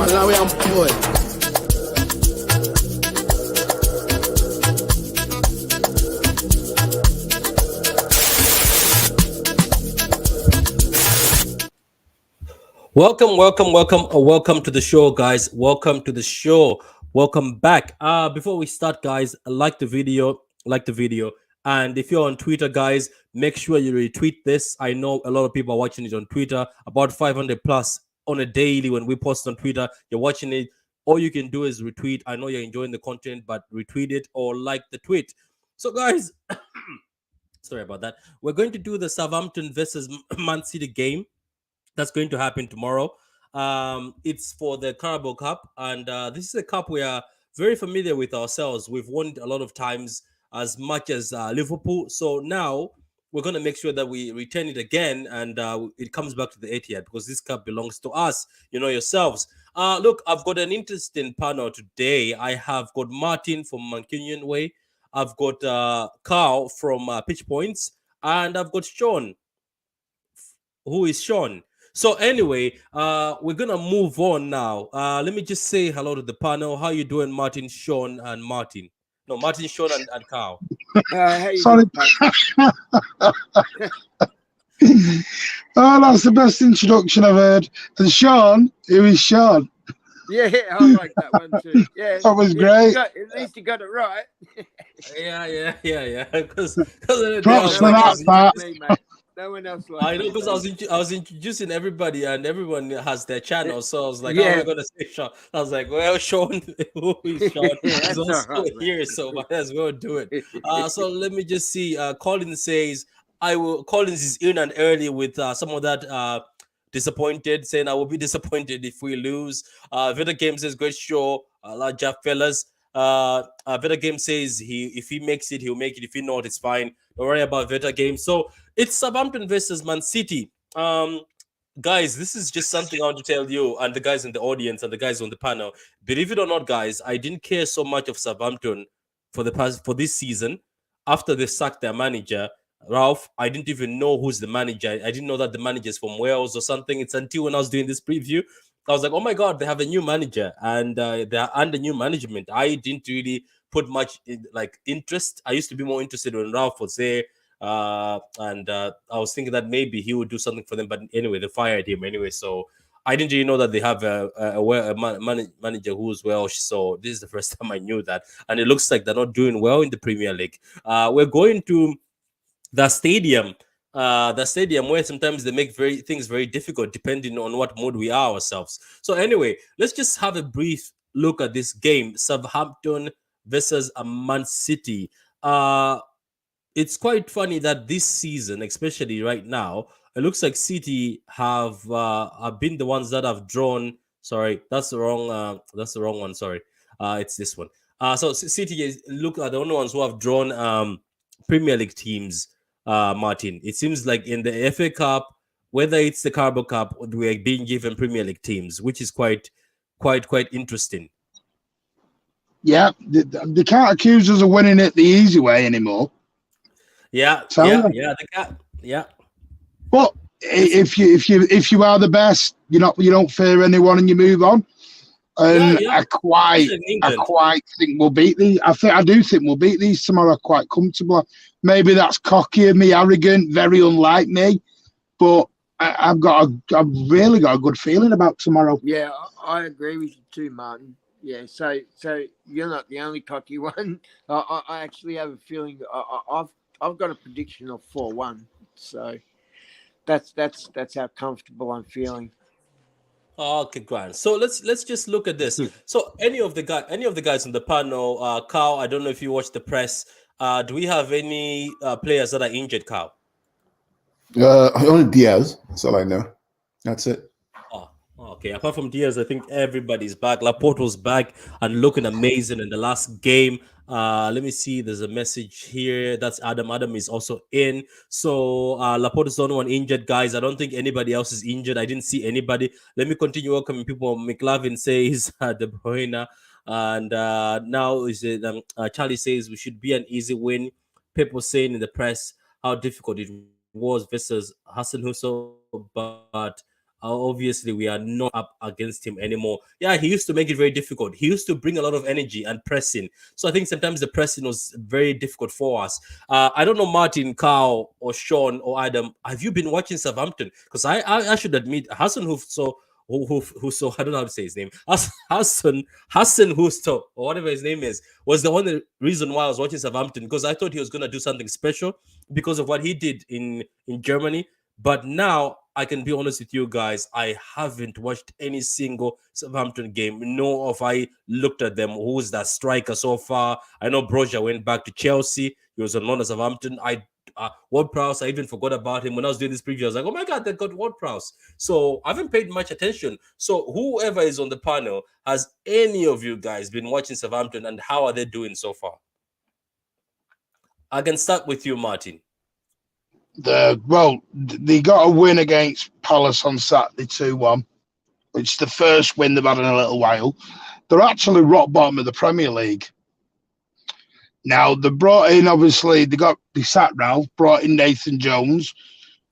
Malawi and boy. Welcome to the show, guys. Welcome to the show. Welcome back. Before we start, guys, like the video, and if you're on Twitter, guys, make sure you retweet this. I know a lot of people are watching it on Twitter, about 500 plus on a daily. When we post on Twitter, you're watching it. All you can do is retweet. I know you're enjoying the content, but retweet it or like the tweet. So, guys, sorry about that. We're going to do the Southampton versus Man City game. That's going to happen tomorrow. It's for the Carabao Cup, and this is a cup we are very familiar with ourselves. We've won it a lot of times, as much as Liverpool. So now we're going to make sure that we return it again, and it comes back to the Etihad, because this cup belongs to us. You know yourselves. Look, I've got an interesting panel today. I have got Martin from Mancunian Way. I've got Carl from Pitch Points, and I've got Sean. Who is Sean? So anyway, we're gonna move on now. Let me just say hello to the panel. How you doing, Martin, Sean, and Martin? No, Martin, Sean, and Carl. Sorry. Oh, that's the best introduction I've heard. And Sean, who is Sean? Yeah, I like that one too. Yeah, that was great. At least you got it right. Yeah. Because props for that, Pat. No one else likes I know, because I was introducing everybody, and everyone has their channel. So I was like, "Oh, we're gonna say Sean." I was like, "Well, Sean, who is Sean? He's also here, so might as well do it." So let me just see. Collins says, Collins is in and early with some of that disappointed, saying I will be disappointed if we lose. Vita Game says great show, like Jeff fellas. Vita Game says if he makes it, he'll make it. If he not, it's fine. Don't worry about Vita Game. So it's Southampton versus Man City. Guys, this is just something I want to tell you and the guys in the audience and the guys on the panel. Believe it or not, guys, I didn't care so much of Southampton for this season. After they sacked their manager, Ralph, I didn't even know who's the manager. I didn't know that the manager is from Wales or something. It's until when I was doing this preview, I was like, oh my God, they have a new manager and they're under new management. I didn't really put much interest. I used to be more interested when Ralph was there. And I was thinking that maybe he would do something for them. But anyway, they fired him anyway. So I didn't really know that they have a manager who's Welsh. So this is the first time I knew that. And it looks like they're not doing well in the Premier League. We're going to the stadium where sometimes they make things very difficult depending on what mood we are ourselves. So anyway, let's just have a brief look at this game, Southampton versus Man City. It's quite funny that this season, especially right now, it looks like City have been the ones that have drawn. Sorry, that's the wrong one. Sorry, it's this one. So City are the only ones who have drawn Premier League teams. Martin, it seems like in the FA Cup, whether it's the Carabao Cup, we're being given Premier League teams, which is quite interesting. Yeah, they can't accuse us of winning it the easy way anymore. Yeah. But if you are the best, you don't fear anyone and you move on. And I quite think we'll beat these. I do think we'll beat these tomorrow quite comfortably. Maybe that's cocky of me, arrogant, very unlike me, but I've really got a good feeling about tomorrow. Yeah, I agree with you too, Martin. Yeah, so you're not the only cocky one. I actually have a feeling. I've got a prediction of 4-1. So that's how comfortable I'm feeling. Okay, Grant. So let's just look at this. So any of the guys on the panel, Carl, I don't know if you watch the press. Do we have any players that are injured, Carl? Only Diaz. That's all I know. That's it. Oh, okay. Apart from Diaz, I think everybody's back. Laporte was back and looking amazing in the last game. Let me see. There's a message here. That's Adam. Adam is also in. So Laporte is the only one injured, guys. I don't think anybody else is injured. I didn't see anybody. Let me continue welcoming people. McLavin says De Bruyne. And now is it Charlie says we should be an easy win. Pep was saying in the press how difficult it was versus Hassan Husso, but obviously we are not up against him anymore. Yeah, he used to make it very difficult. He used to bring a lot of energy and pressing. So I think sometimes the pressing was very difficult for us. I don't know, Martin, Carl, or Sean, or Adam, have you been watching Southampton? Because I should admit, Hassan Husso, I don't know how to say his name. Hassan Husto, or whatever his name is, was the only reason why I was watching Southampton, because I thought he was going to do something special because of what he did in Germany. But now I can be honest with you guys, I haven't watched any single Southampton game, nor have I looked at them. Who's that striker so far? I know Broja went back to Chelsea. He was on loan at Southampton. Ward-Prowse, I even forgot about him when I was doing this preview. I was like, oh my God, they got Ward-Prowse. So I haven't paid much attention. So whoever is on the panel, has any of you guys been watching Southampton, and how are they doing so far? I can start with you, Martin. They got a win against Palace on Saturday 2-1, which is the first win they've had in a little while. They're actually rock bottom of the Premier League. Now, they brought in, obviously, they sat Ralph, brought in Nathan Jones,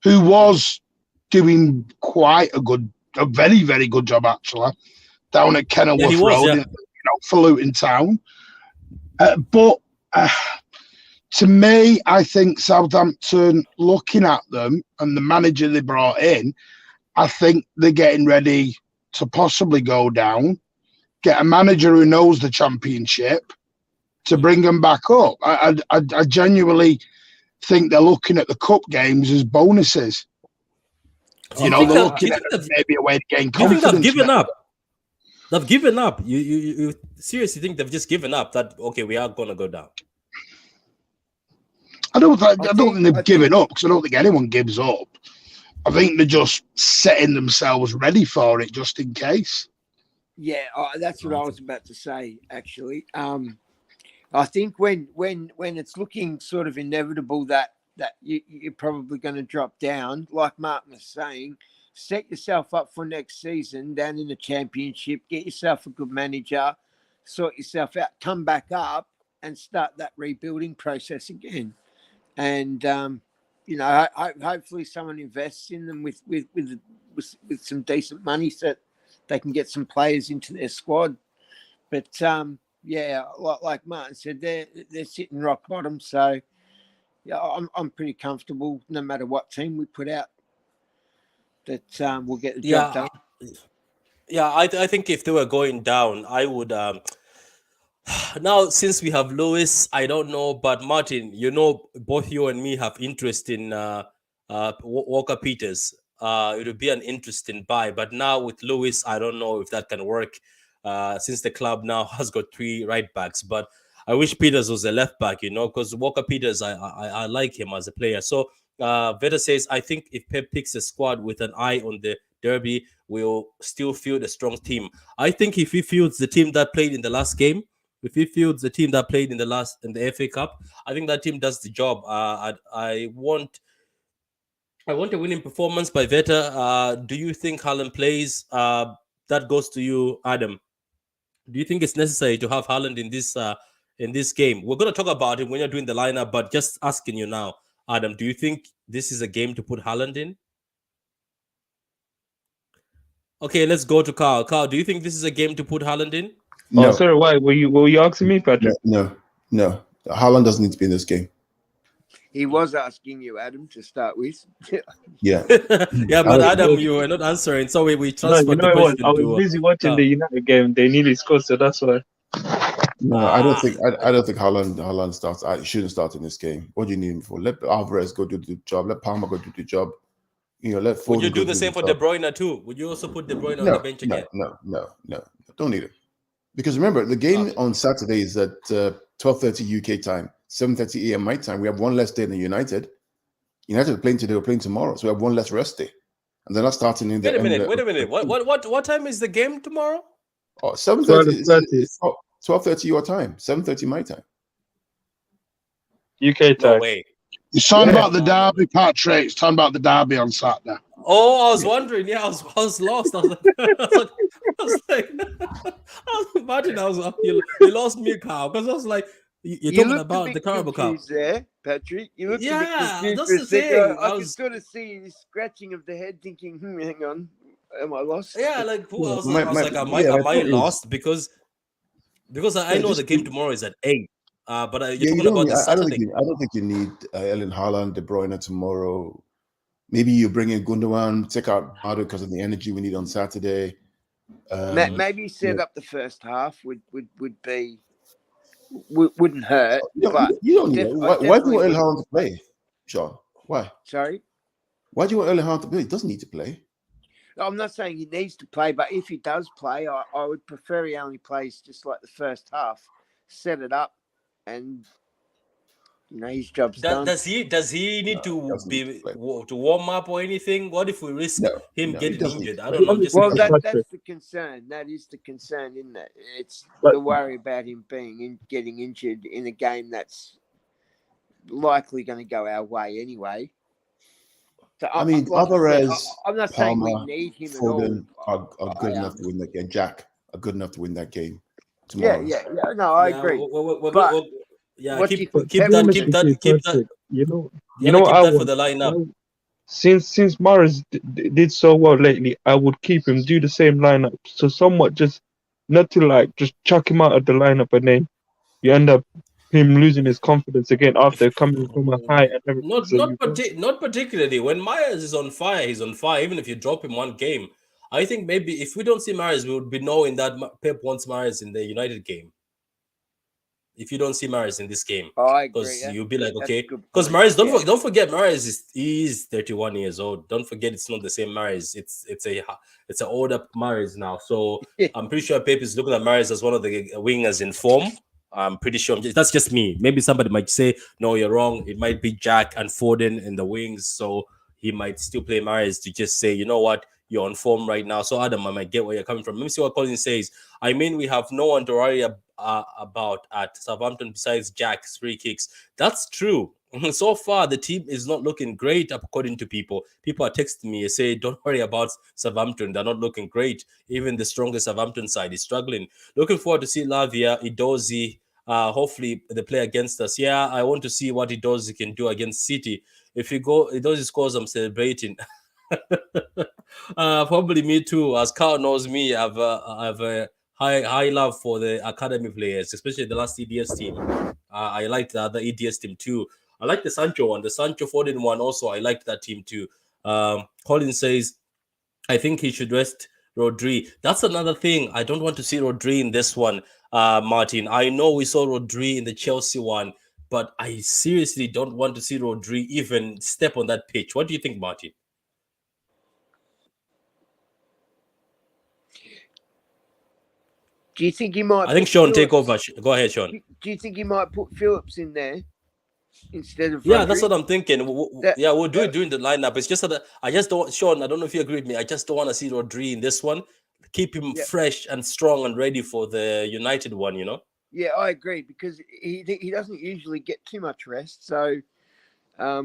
who was doing a very, very good job, actually, down at Kenilworth Road, for Luton Town. But to me, I think Southampton, looking at them and the manager they brought in, I think they're getting ready to possibly go down, get a manager who knows the Championship, to bring them back up. I genuinely think they're looking at the cup games as bonuses. They're looking at maybe a way to gain confidence. You think they've given up? They've given up. You seriously think they've just given up that, okay, we are going to go down? I don't think they've given up, because I don't think anyone gives up. I think they're just setting themselves ready for it just in case. Yeah, that's what I was about to say. Actually, I think when it's looking sort of inevitable that you're probably going to drop down, like Martin was saying, set yourself up for next season down in the championship. Get yourself a good manager, sort yourself out, come back up, and start that rebuilding process again. And hopefully someone invests in them with some decent money so that they can get some players into their squad. But yeah, like Martin said, they're sitting rock bottom. So yeah, I'm pretty comfortable no matter what team we put out that we'll get the job done. Yeah, I think if they were going down, I would. Now, since we have Lewis, I don't know, but Martin, both you and me have interest in Walker Peters. It would be an interesting buy, but now with Lewis, I don't know if that can work. Since the club now has got 3 right backs, but I wish Peters was a left back, because Walker Peters, I like him as a player. So Veta says, I think if Pep picks a squad with an eye on the derby, we'll still field a strong team. I think if he fields the team that played in the last game, if he fields the team that played in the FA Cup, I think that team does the job. I want a winning performance by Veta. Do you think Haaland plays? That goes to you, Adam. Do you think it's necessary to have Haaland in this game? We're going to talk about it when you're doing the lineup, but just asking you now, Adam, do you think this is a game to put Haaland in? Okay, let's go to Carl. Carl, do you think this is a game to put Haaland in? No. Oh, sorry, why? Were you asking me, Patrick? No. Haaland doesn't need to be in this game. He was asking you, Adam, to start with. Yeah. Yeah, but Adam, you were not answering, so we transferred the question. I was busy watching the United game. They nearly scored, so that's why. No, I don't think Haaland starts. I shouldn't start in this game. What do you need him for? Let Alvarez go do the job. Let Palmer go do the job. Let Foden. Would you do the same for De Bruyne too? Would you also put De Bruyne on the bench again? No. Don't need it. Because remember, the game on Saturday is at 12:30 UK time, 7:30 AM my time. We have one less day than United. United are playing today, we're playing tomorrow, so we have one less rest day. And they're not starting in the. Wait a minute. What time is the game tomorrow? 7:30. 12:30 your time, 7:30 my time. UK time. No way. It's talking about the derby, Patrick. It's talking about the derby on Saturday. Oh, I was wondering. Yeah, I was lost. I was like, Martin, you lost me, Carl, because I was like, you're talking about the Carabao Cup. There, Patrick. You looked a bit confused that's for the a second. thing. I could sort of see this scratching of the head, thinking, hang on, am I lost? Yeah, like I was like, am I lost? Because I know the game tomorrow is at 8. But you're talking about the Saturday. I don't think you need Erling Haaland, De Bruyne tomorrow. Maybe you bring in Gundogan, take out Mado because of the energy we need on Saturday. Maybe set up the first half wouldn't hurt. But you don't need it. Why do you want Erling Haaland to play, Sean? Why? Sorry? Why do you want Erling Haaland to play? He doesn't need to play. I'm not saying he needs to play, but if he does play, I would prefer he only plays just like the first half. Set it up, and his job's done. Does he need to warm up or anything? What if we risk him getting injured? I don't know. That's the concern. That is the concern, isn't it? It's the worry about him getting injured in a game that's likely going to go our way anyway. So Alvarez, I'm not Palmer, saying we need him Foden at all. are good enough to win that game. Jack are good enough to win that game tomorrow. Yeah. No, I agree. Keep that. You know what I want for the lineup. Since Mahrez did so well lately, I would keep him, do the same lineup. So somewhat just not to just chuck him out of the lineup and then you end up him losing his confidence again after coming from a high and everything. Not particularly. When Mahrez is on fire, he's on fire. Even if you drop him one game, I think maybe if we don't see Mahrez, we would be knowing that Pep wants Mahrez in the United game. If you don't see Mahrez in this game, because you'll be like, okay, because Mahrez, don't forget Mahrez is 31 years old. Don't forget it's not the same Mahrez. It's an older Mahrez now. So I'm pretty sure Pep is looking at Mahrez as one of the wingers in form. I'm pretty sure that's just me. Maybe somebody might say, no, you're wrong. It might be Jack and Foden in the wings. So he might still play Mahrez to just say, you know what, you're on form right now. So Adam, I might get where you're coming from. Let me see what Colin says. I mean, we have no one to worry about at Southampton besides Jack's free kicks. That's true. So far, the team is not looking great, according to people. People are texting me and say, don't worry about Southampton. They're not looking great. Even the strongest Southampton side is struggling. Looking forward to see Lavia, Edozie, hopefully they play against us. Yeah, I want to see what Edozie can do against City. If Edozie scores, I'm celebrating. Probably me too. As Carl knows me, I've a high love for the academy players, especially the last EDS team. I liked the other EDS team too. I like the Sancho one, the Sancho Foden one also. I liked that team too. Colin says, I think he should rest Rodri. That's another thing. I don't want to see Rodri in this one, Martin. I know we saw Rodri in the Chelsea one, but I seriously don't want to see Rodri even step on that pitch. What do you think, Martin? Do you think he might? I think Sean, take over. Go ahead, Sean. Do you think he might put Phillips in there instead of? Yeah, Rodri? that's what I'm thinking. We'll do it during the lineup. It's just that I just don't, Sean. I don't know if you agree with me. I just don't want to see Rodri in this one. Keep him fresh and strong and ready for the United one. You know. Yeah, I agree because he doesn't usually get too much rest. So, I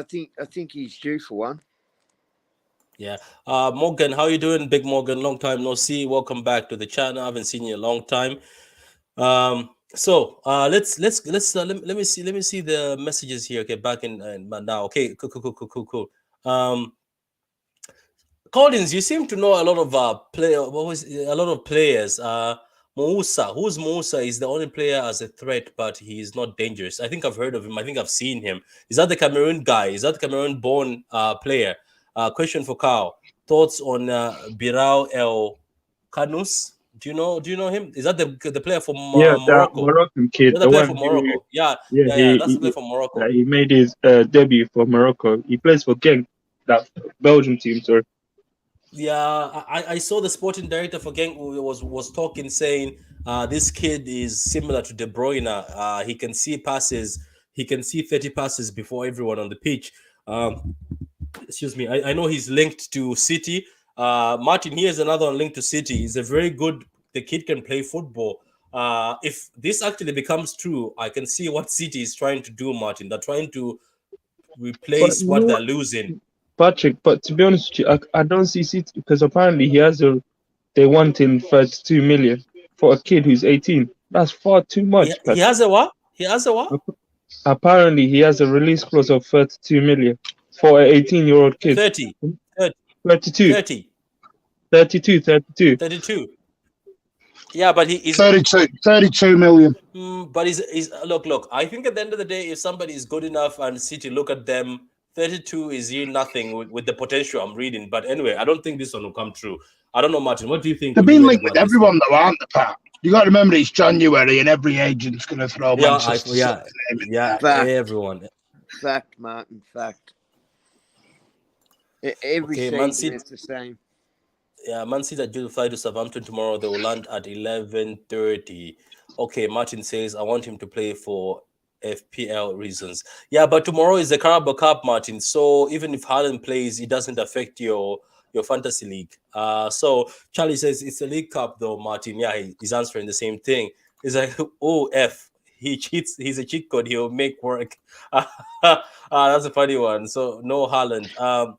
think he's due for one. Yeah. Morgan, how you doing? Big Morgan, long time no see. Welcome back to the channel. I haven't seen you in a long time. So let me see the messages here. Okay, back in now. Okay, cool. Collins, you seem to know a lot of a lot of players. Moussa, who's Moussa? Is the only player as a threat, but he is not dangerous. I think I've heard of him. I think I've seen him. Is that the Cameroon guy? Is that the Cameroon-born player? Question for Carl. Thoughts on Birao El Kanous? Do you know him? Is that the player from Morocco? That Moroccan kid. The player from Morocco. Yeah, that's the player from Morocco. He made his debut for Morocco. He plays for Genk, that Belgium team. Sorry. Yeah, I saw the sporting director for Genk was talking, saying this kid is similar to De Bruyne. He can see passes. He can see 30 passes before everyone on the pitch. Excuse me. I know he's linked to City. Martin, here's another one linked to City. He's a very good. The kid can play football. If this actually becomes true, I can see what City is trying to do, Martin. They're trying to replace what they're losing. Patrick, but to be honest with you, I don't see City because apparently they want him 32 million for a kid who's 18. That's far too much. He has a what? He has a what? Apparently, he has a release clause of 32 million for an 18-year-old kid. 32. 32. Yeah, but he's 32 million. But he's look. I think at the end of the day, if somebody is good enough and City look at them, 32 is really nothing with the potential I'm reading. But anyway, I don't think this one will come true. I don't know, Martin. What do you think? They've been linked with everyone, though, aren't they, Pat? You got to remember it's January and every agent's going to throw Manchester. Everyone. Fact, Martin. Fact. Every season it's the same. Yeah, Man City are due to fly to Southampton tomorrow. They will land at 11:30. Okay, Martin says, I want him to play for FPL reasons. Yeah, but tomorrow is the Carabao Cup, Martin. So even if Haaland plays, it doesn't affect your fantasy league. So Charlie says, it's a League Cup though, Martin. Yeah, he's answering the same thing. He's like, he cheats. He's a cheat code. He'll make work. That's a funny one. So no Haaland.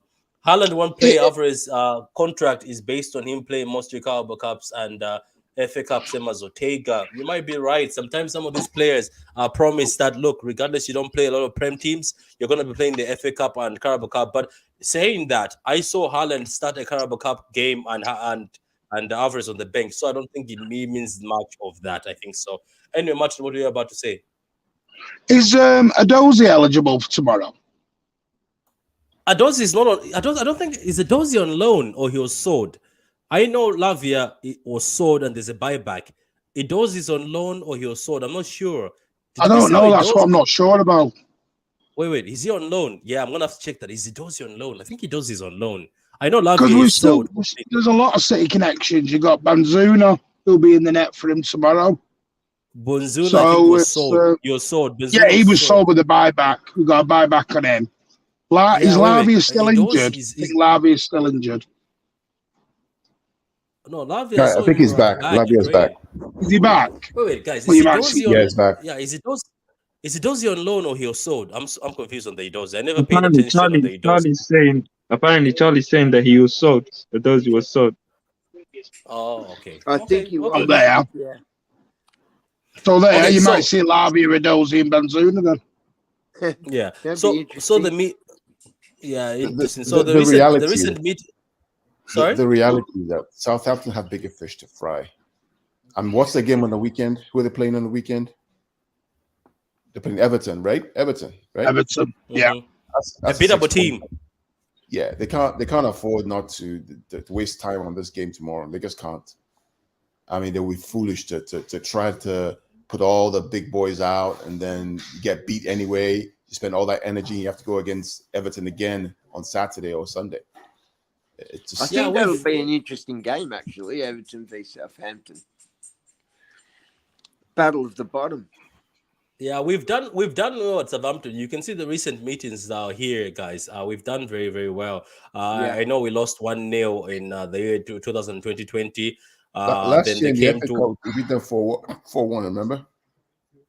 Haaland won't play. Alvarez's contract is based on him playing most Carabao Cups and FA Cup, same as Ortega. You might be right. Sometimes some of these players are promised that, look, regardless you don't play a lot of Prem teams, you're going to be playing the FA Cup and Carabao Cup. But saying that, I saw Haaland start a Carabao Cup game and Alvarez on the bench. So I don't think it means much of that. I think so. Anyway, Martin, what are you about to say? Is Edozie eligible for tomorrow? Edozie is not on. I don't think is Edozie on loan or he was sold. I know Lavia was sold and there's a buyback. Edozie is on loan or he was sold. I'm not sure. I don't know. That's what I'm not sure about. Wait. Is he on loan? Yeah, I'm gonna have to check that. Is Edozie on loan? I think Edozie is on loan. I know Lavia is sold. There's a lot of City connections. You got Banzuna who'll be in the net for him tomorrow. Bonzuna was sold. You're sold. He was sold with a buyback. We got a buyback on him. Is Lavia wait. still He does. injured? I think Lavia is still injured. No, Lavia. I Yeah, I saw think him he's back. back in Lavia's back. training. Is he back? Wait, guys. Well, Is you it might see. Dozie Yeah, on? he's back. Yeah, is it Dozie? Is it Dozie on loan or he was sold? I'm confused on the Dozie. I never paid Apparently, attention on the Dozie. Charlie's saying that he was sold. That those he was sold. Oh, okay. I think he Oh, was. there. Yeah. So there, Okay, you so might see Lavia, Redozi, and Benzuna then. yeah. That'd So be interesting. the meet. Yeah, interesting. So The reality, the recent meet. Sorry. the reality is that Southampton have bigger fish to fry. What's the game on the weekend? Who are they playing on the weekend? They're playing Everton, right? Everton, right? Everton. Yeah. Mhm. That's A beatable 6 team. point. Yeah, they can't afford not to waste time on this game tomorrow. They just can't. I mean, they would be foolish to try to put all the big boys out and then get beat anyway. You spend all that energy, you have to go against Everton again on Saturday or Sunday. It's I just, think that'll be an interesting game, actually. Everton v Southampton. Battle of the bottom. Yeah, we've done well at Southampton. You can see the recent meetings here, guys. We've done very, very well. Yeah. I know we lost 1-0 in the year 2020. last Then year they in the came FA to Cup, we beat them 4-1, remember?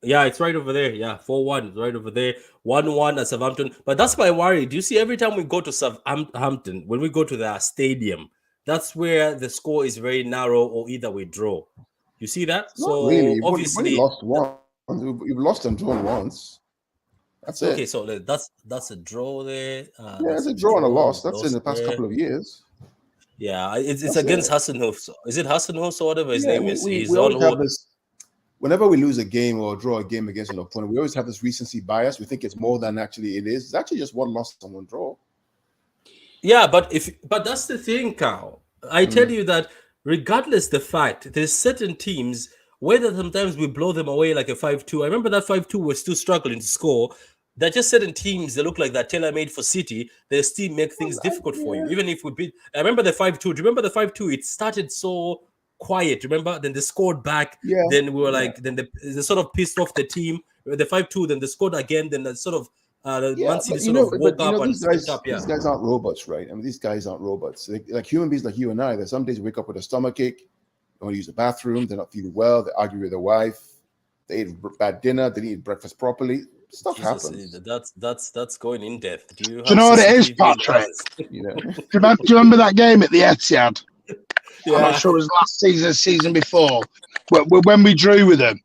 yeah, it's right over there. Yeah, 4-1, right over there. 1-1 at Southampton. But that's my worry. Do you see every time we go to Southampton, when we go to their stadium, that's where the score is very narrow or either we draw. You see that? Not So really. You've obviously only lost one. You've lost and drawn once. That's it. okay, so that's a draw there. Yeah, That's it's a draw and a loss. we That's in lost the past there. couple of years. Yeah, it's That's against it. Hassenhoff. Is it Hassenhoff or whatever his Yeah, name is? we He's on always have who. this. Whenever we lose a game or draw a game against an opponent, we always have this recency bias. We think it's more than actually it is. It's actually just one loss and one draw. Yeah, but that's the thing, Carl. I tell you that regardless the fact, there's certain teams whether sometimes we blow them away like a 5-2. I remember that 5-2 we're still struggling to score. There are just certain teams that look like they're tailor-made for City. They still make things difficult for you. Even if we beat, I remember the 5-2. Do you remember the 5-2? It started so quiet, remember? Then they scored back. Yeah. Then we were like, then they sort of pissed off the team. The 5-2, then they scored again. Then they sort of Man City sort of woke up and stepped up. Yeah, these guys aren't robots, right? I mean, these guys aren't robots. Like human beings, like you and I. There's some days you wake up with a stomachache. They want to use the bathroom. They're not feeling well. They argue with their wife. They ate bad dinner. They didn't eat breakfast properly. Stuff happens. That's going in depth. Do you know what it is, Patrick? You know. Do you remember that game at the Etihad? Yeah. I'm not sure it was last season before, when we drew with them,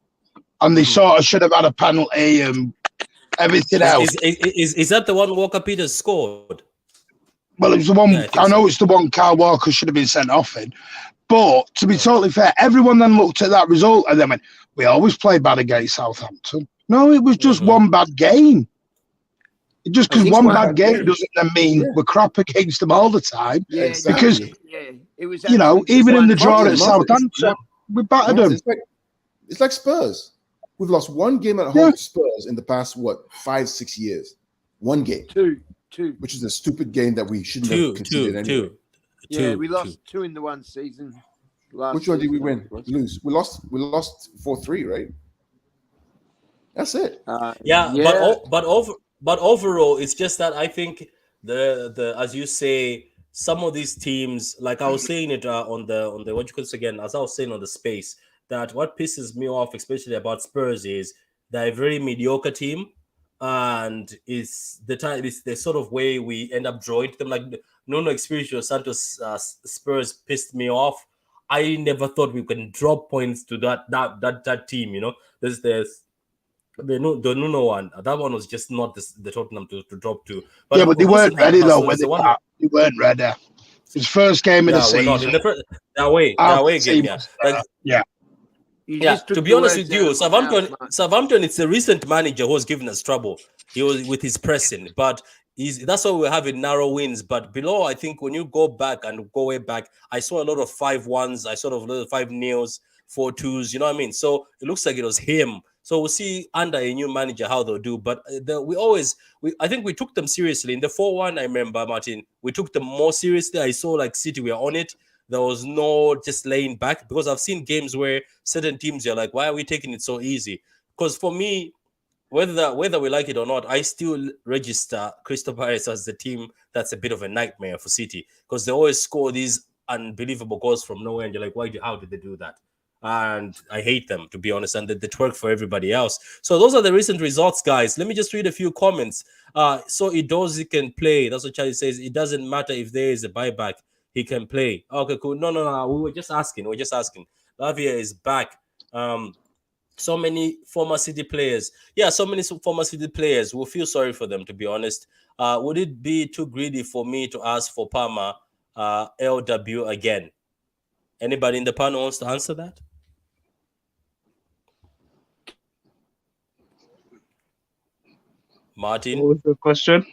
and they sort of should have had a penalty and everything else. Is that the one Walker Peters scored? Well, it was the one. Yeah, I know it's the one Kyle Walker should have been sent off in. But to be totally fair, everyone then looked at that result and then went, "We always play bad against Southampton." No, it was just one bad game. Just because one bad game doesn't then mean we're crap against them all the time. Yeah, because it was even in the draw at Martin, Southampton, we battered them. It's like Spurs. We've lost one game at home to Spurs in the past 5-6 years. One game. Two. Which is a stupid game that we shouldn't have considered anyway. We lost two in the one season. Which one did we win? Lose. We lost 4-3, right? That's it. But overall, it's just that I think the as you say, some of these teams, like I was saying it on the what you could say again, as I was saying on the space, that what pisses me off, especially about Spurs, is they're a very mediocre team, and it's the sort of way we end up drawing them. Like Nuno Espirito Santos Spurs pissed me off. I never thought we can drop points to that team. You know, there's the Nuno one. That one was just not the Tottenham to drop to. But they weren't ready though. They weren't ready. His first game of the season. Not in the first, that away game. To be honest with you, Southampton. It's the recent manager who has given us trouble. He was with his pressing, but that's why we're having narrow wins. But below, I think when you go back and go way back, I saw a lot of 5-1s. I saw a lot of 5-0s, 4-2s. You know what I mean? So it looks like it was him. So we'll see under a new manager how they'll do. But I think we took them seriously. In the 4-1, I remember, Martin, we took them more seriously. I saw like City were on it. There was no just laying back, because I've seen games where certain teams are like, why are we taking it so easy? Because for me, whether we like it or not, I still register Crystal Palace as the team that's a bit of a nightmare for City because they always score these unbelievable goals from nowhere, and you're like, how did they do that? And I hate them, to be honest, and they twerk for everybody else. So those are the recent results, guys. Let me just read a few comments. So Idozi can play. That's what Charlie says. It doesn't matter if there is a buyback, he can play. Okay, cool. No. We were just asking. Lavia is back. So many former City players. Yeah, so many former City players. We'll feel sorry for them, to be honest. Would it be too greedy for me to ask for Palmer LW again? Anybody in the panel wants to answer that? Martin? What was the question?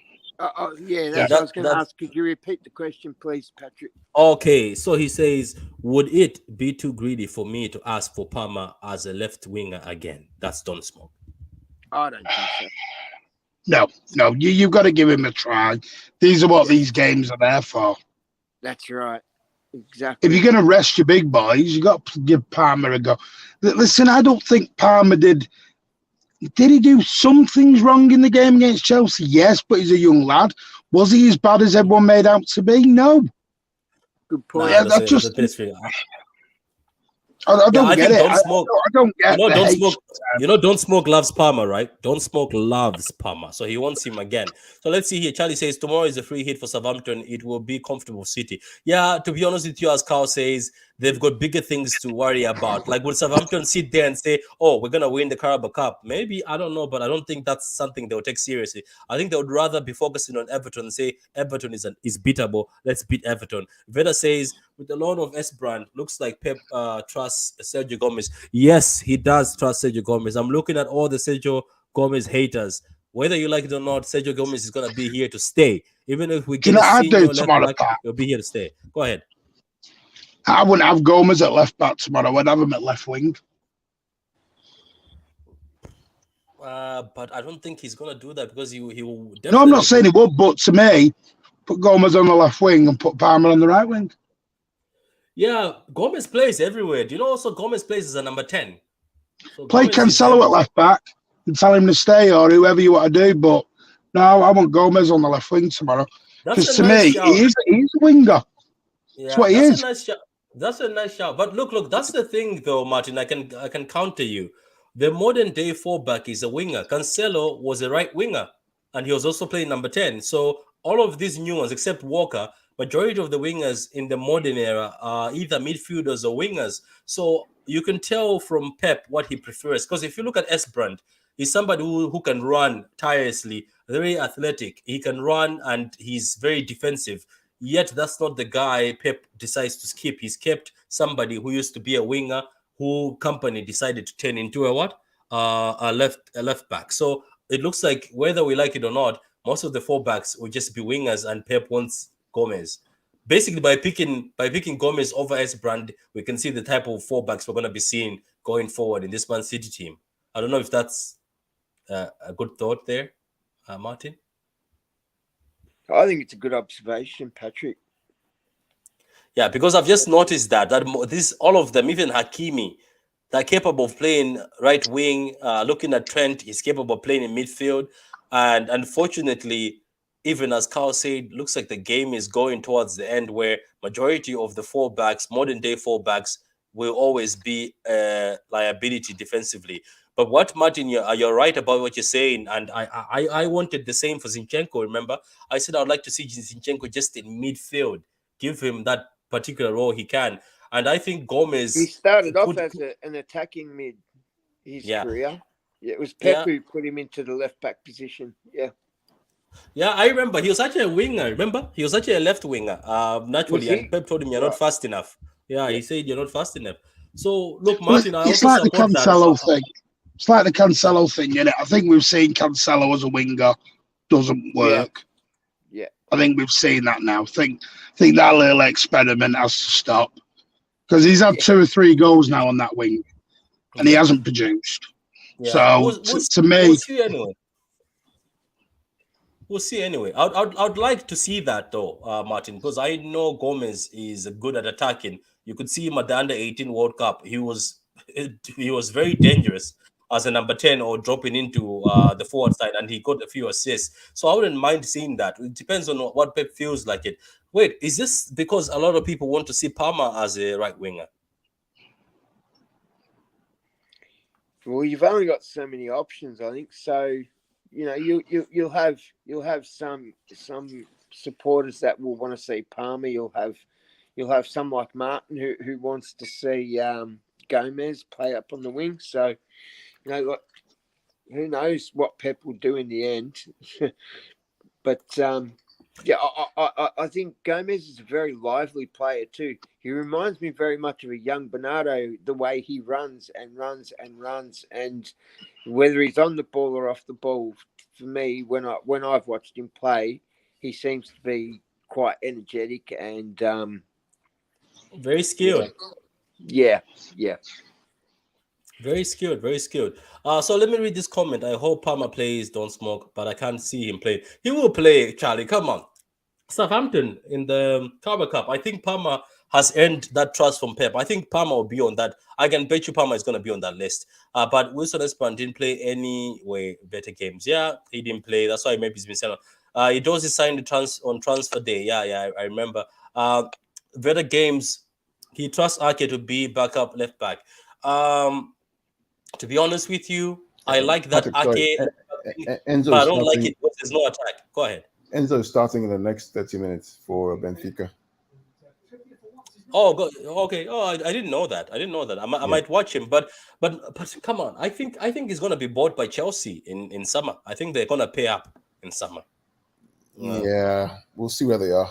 Yeah, that's what I was going to ask. Could you repeat the question, please, Patrick? Okay, so he says, would it be too greedy for me to ask for Palmer as a left winger again? That's Don Smoke. I don't think so. No, you've got to give him a try. These are what these games are there for. That's right. Exactly. If you're going to rest your big boys, you got to give Palmer a go. Listen, I don't think Palmer did. Did he do some things wrong in the game against Chelsea? Yes, but he's a young lad. Was he as bad as everyone made out to be? No. Good point. I don't get it. I don't get it. Don't Smoke loves Palmer, right? Don't Smoke loves Palmer, so he wants him again. So let's see here. Charlie says tomorrow is a free hit for Southampton. It will be comfortable City. Yeah, to be honest with you, as Carl says, they've got bigger things to worry about. Like, would Southampton sit there and say, "Oh, we're gonna win the Carabao Cup"? Maybe, I don't know, but I don't think that's something they'll take seriously. I think they would rather be focusing on Everton and say Everton is beatable. Let's beat Everton. Veda says, with the loan of S-Brand, looks like Pep trusts Sergio Gomez. Yes, he does trust Sergio Gomez. I'm looking at all the Sergio Gomez haters. Whether you like it or not, Sergio Gomez is going to be here to stay. Even if we get a senior left back, he'll be here to stay. Go ahead. I wouldn't have Gomez at left back tomorrow. I'd have him at left wing. But I don't think he's going to do that because he will definitely... No, I'm not saying he would, but to me, put Gomez on the left wing and put Palmer on the right wing. Yeah, Gomez plays everywhere. Do you know also Gomez plays as a number 10? So play Cancelo at left back and tell him to stay or whoever you want to do. But no, I want Gomez on the left wing tomorrow. Because to me, he's a winger. Yeah, that's what he is. That's a nice shout. But look, that's the thing though, Martin. I can counter you. The modern day fullback is a winger. Cancelo was a right winger, and he was also playing number 10. So all of these new ones, except Walker, majority of the wingers in the modern era are either midfielders or wingers. So you can tell from Pep what he prefers. Because if you look at S-Brand, he's somebody who can run tirelessly, very athletic. He can run and he's very defensive. Yet that's not the guy Pep decides to skip. He's kept somebody who used to be a winger, who company decided to turn into a what? A left back. So it looks like whether we like it or not, most of the fullbacks will just be wingers, and Pep wants Gomez. Basically, by picking Gomez over S-Brand, we can see the type of fullbacks we're going to be seeing going forward in this Man City team. I don't know if that's a good thought there, Martin. I think it's a good observation, Patrick. Yeah, because I've just noticed that all of them, even Hakimi, they're capable of playing right wing. Looking at Trent, he's capable of playing in midfield. And unfortunately, even as Carl said, looks like the game is going towards the end where majority of the fullbacks, modern day fullbacks, will always be a liability defensively. But what, Martin, you're right about what you're saying. And I wanted the same for Zinchenko, remember? I said I'd like to see Zinchenko just in midfield. Give him that particular role he can. And I think Gomez... He started off as an attacking mid his career. Yeah, it was Pep who put him into the left-back position. Yeah. Yeah, I remember. He was actually a winger, remember? He was actually a left winger, naturally. And Pep told him, you're not fast enough. Yeah, he said, you're not fast enough. So, look, Martin, I also like support the Cancelo thing. It's like the Cancelo thing, isn't it? I think we've seen Cancelo as a winger doesn't work. Yeah. I think we've seen that now. I think that little experiment has to stop. Because he's had 2 or 3 goals now on that wing. And he hasn't produced. Yeah. So, to me... We'll see anyway. I'd like to see that though, Martin, because I know Gomez is good at attacking. You could see him at the Under-18 World Cup. He was very dangerous. as a number 10 or dropping into the forward side, and he got a few assists. So I wouldn't mind seeing that. It depends on what Pep feels like it. Wait, is this because a lot of people want to see Palmer as a right winger? Well, you've only got so many options, I think. So, you'll have some supporters that will want to see Palmer. You'll have some like Martin who wants to see Gomez play up on the wing. So, who knows what Pep will do in the end. But yeah, I think Gomez is a very lively player too. He reminds me very much of a young Bernardo, the way he runs and runs and runs, and whether he's on the ball or off the ball. For me, when I've watched him play, he seems to be quite energetic and very skilled. Yeah. Very skilled, very skilled. So let me read this comment. I hope Palmer plays Don't Smoke, but I can't see him play. He will play, Charlie. Come on. Southampton in the Carabao Cup. I think Palmer has earned that trust from Pep. I think Palmer will be on that. I can bet you Palmer is going to be on that list. But Wilson Espan didn't play any way better games. Yeah, he didn't play. That's why maybe he's been sent on. He does sign on transfer day. Yeah, I remember. Better games. He trusts Ake to be backup left back. To be honest with you, I like that Ake, but I don't like it because there's no attack. Go ahead. Enzo is starting in the next 30 minutes for Benfica. Oh, okay. Oh, I didn't know that. I might watch him, but come on. I think he's gonna be bought by Chelsea in summer. I think they're gonna pay up in summer. Yeah, we'll see where they are.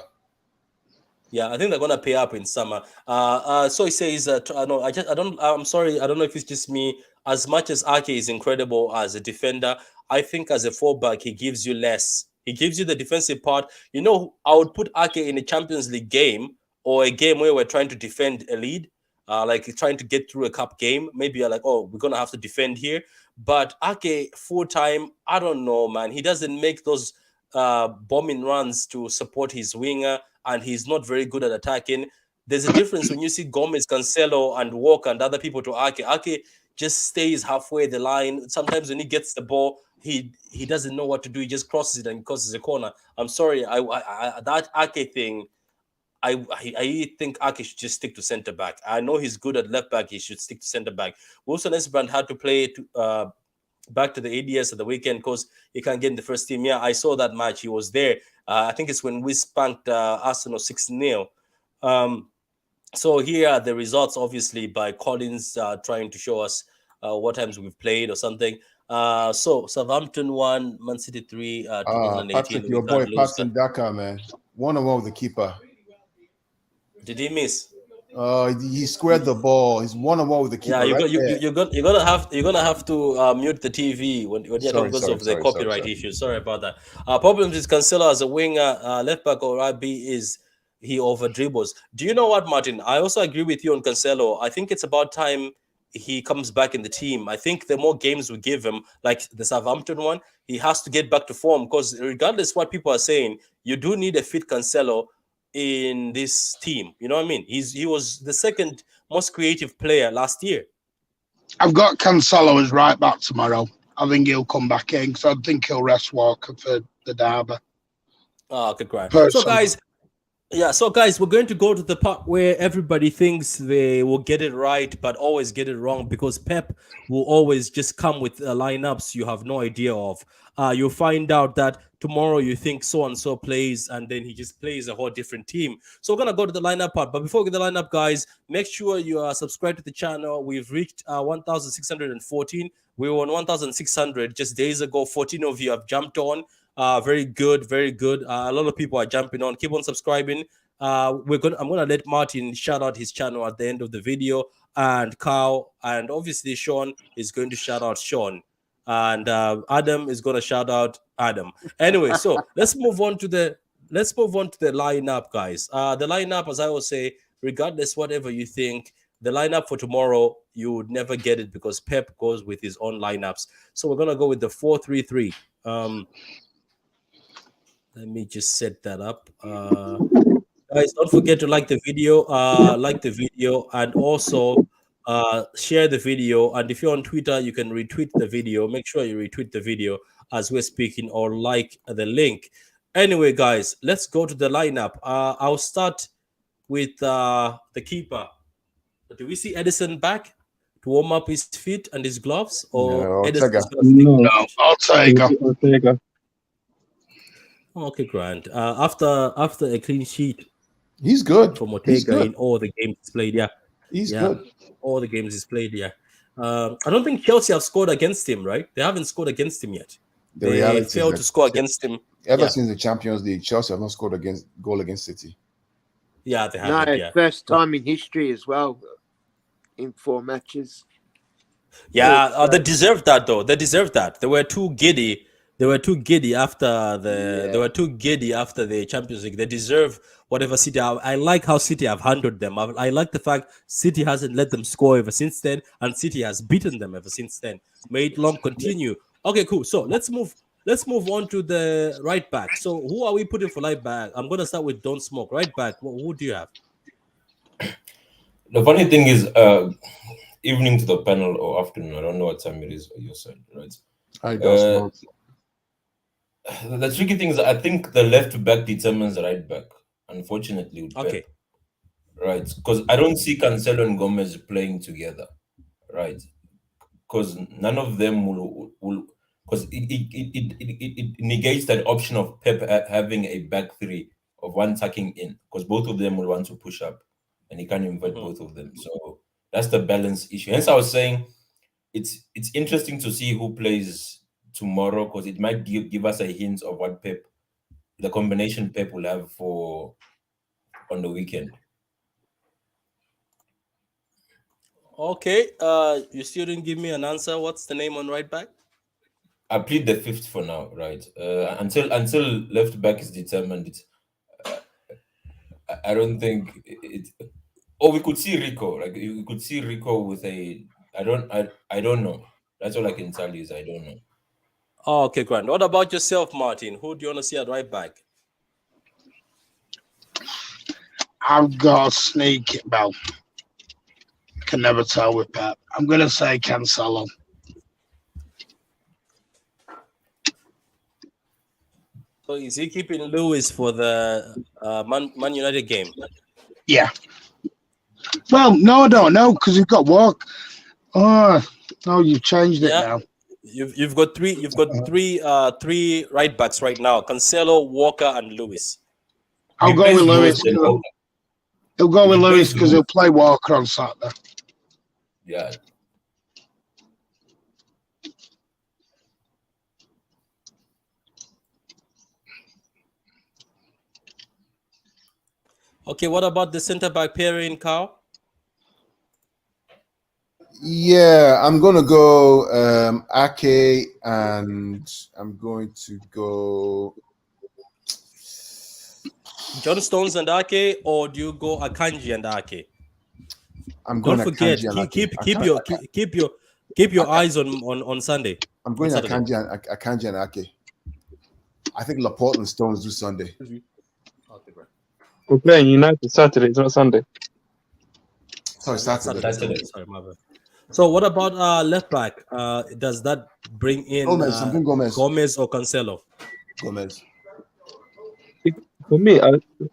Yeah, I think they're gonna pay up in summer. So he says, I'm sorry, I don't know if it's just me. As much as Ake is incredible as a defender, I think as a fullback he gives you less. He gives you the defensive part. I would put Ake in a Champions League game or a game where we're trying to defend a lead, like trying to get through a cup game. Maybe you're like, oh, we're gonna have to defend here. But Ake full time, I don't know, man. He doesn't make those bombing runs to support his winger, and he's not very good at attacking. There's a difference when you see Gomez, Cancelo, and Walker and other people to Ake. Ake just stays halfway the line. Sometimes when he gets the ball, he doesn't know what to do. He just crosses it and causes a corner. I'm sorry, I that Ake thing. I think Ake should just stick to centre back. I know he's good at left back. He should stick to centre back. Wilson Esbrand had to play back to the ADS at the weekend because he can't get in the first team. Yeah, I saw that match. He was there. I think it's when we spanked Arsenal 6-0. So here are the results, obviously, by Collins trying to show us what times we've played or something. So Southampton 1, Man City 3, 2018. Patrick, your boy Patson Daka, man. 1-1 with the keeper. Did he miss? He squared the ball. He's 1-1 with the keeper. Yeah, you're gonna have to mute the TV when you come because of the copyright issue. Sorry about that. Problems with Cancelo as a winger, left back or right B is he over dribbles. Do you know what, Martin? I also agree with you on Cancelo. I think it's about time he comes back in the team. I think the more games we give him, like the Southampton one, he has to get back to form because regardless what people are saying, you do need a fit Cancelo in this team. You know what I mean? He was the second most creative player last year. I've got Cancelo as right back tomorrow. I think he'll come back in because I think he'll rest Walker for the derby. Oh, good cry. So guys, we're going to go to the part where everybody thinks they will get it right, but always get it wrong because Pep will always just come with lineups you have no idea of. You'll find out that tomorrow you think so-and-so plays, and then he just plays a whole different team. So we're going to go to the lineup part. But before we get the lineup, guys, make sure you are subscribed to the channel. We've reached 1,614. We were on 1,600 just days ago. 14 of you have jumped on. Very good, very good. A lot of people are jumping on. Keep on subscribing. I'm gonna let Martin shout out his channel at the end of the video, and Carl, and obviously Sean is going to shout out Sean, and Adam is gonna shout out Adam. Anyway, so let's move on to the lineup, guys. The lineup, as I will say, regardless whatever you think, the lineup for tomorrow you would never get it because Pep goes with his own lineups. So we're gonna go with the 4-3-3. Let me just set that up. Guys, don't forget to like the video, and also share the video, and if you're on Twitter, you can retweet the video. Make sure you retweet the video as we're speaking, or like the link. Anyway, guys, let's go to the lineup. I'll start with the keeper. Do we see Edison back to warm up his feet and his gloves, or No, Edison's Ortega. gonna stick? No, No, Ortega. Ortega. Okay, Grant. After a clean sheet He's good. from He's Ortega good. in all the games he's played, yeah. He's Yeah. good. All the games he's played, yeah. I don't think Chelsea have scored against him, right? They haven't scored against him yet. The They reality is failed that to score against him. ever Yeah. since the Champions League, Chelsea have not scored goal against City. Yeah, they No, haven't. Yeah, first time in history as well in 4 matches. yeah. They deserved that, though. They deserved that. They were too giddy. They were too giddy after the. Yeah. They were too giddy after the Champions League. They deserve whatever City. I like how City have handled them. I like the fact City hasn't let them score ever since then, and City has beaten them ever since then. May it long continue. Okay, cool. So let's move on to the right back. So who are we putting for right back? I'm gonna start with Don't Smoke. Right back. Who do you have? The funny thing is, evening to the panel or afternoon, I don't know what time it is on your side, right? I don't The tricky thing is, I think the left back determines the right back, unfortunately. With Okay. Pep, right? Because I don't see Cancelo and Gomez playing together, right? Because none of them will because it negates that option of Pep having a back three of one tucking in, because both of them will want to push up and he can't invite both of them. So that's the balance issue. Hence, I was saying it's interesting to see who plays tomorrow, because it might give us a hint of what the combination Pep will have for on the weekend. Okay. You still didn't give me an answer. What's the name on right back? I plead the fifth for now, right? Until left back is determined. I don't think it. Or we could see Rico. Like we could see Rico with a. I don't know. That's all I can tell you is I don't know. Oh, okay, Grant. What about yourself, Martin? Who do you want to see at right back? I've got a sneak. Well, can never tell with Pep. I'm going to say Cancelo. So is he keeping Lewis for the Man United game? Yeah. Well, no, I don't know, because he's got Walk. Oh, no, you've changed it now. You've got three right backs right now: Cancelo, Walker, and Lewis. I'll go with Lewis. He'll go with Lewis because he'll play Walker on Saturday. Yeah. Okay, what about the centre back pairing, Carl? Yeah, I'm going to go Ake, and I'm going to go John Stones and Ake, or do you go Akanji and Ake? I'm going Don't forget, Akanji and Ake. keep your eyes on Sunday. I'm going on Akanji and Ake. I think Laporte and Stones do Sunday. We're playing United Saturday, it's not Sunday. Sorry, Saturday. Sorry, my bad. So what about left back? Does that bring in Gomez or Cancelo? Gomez. For me,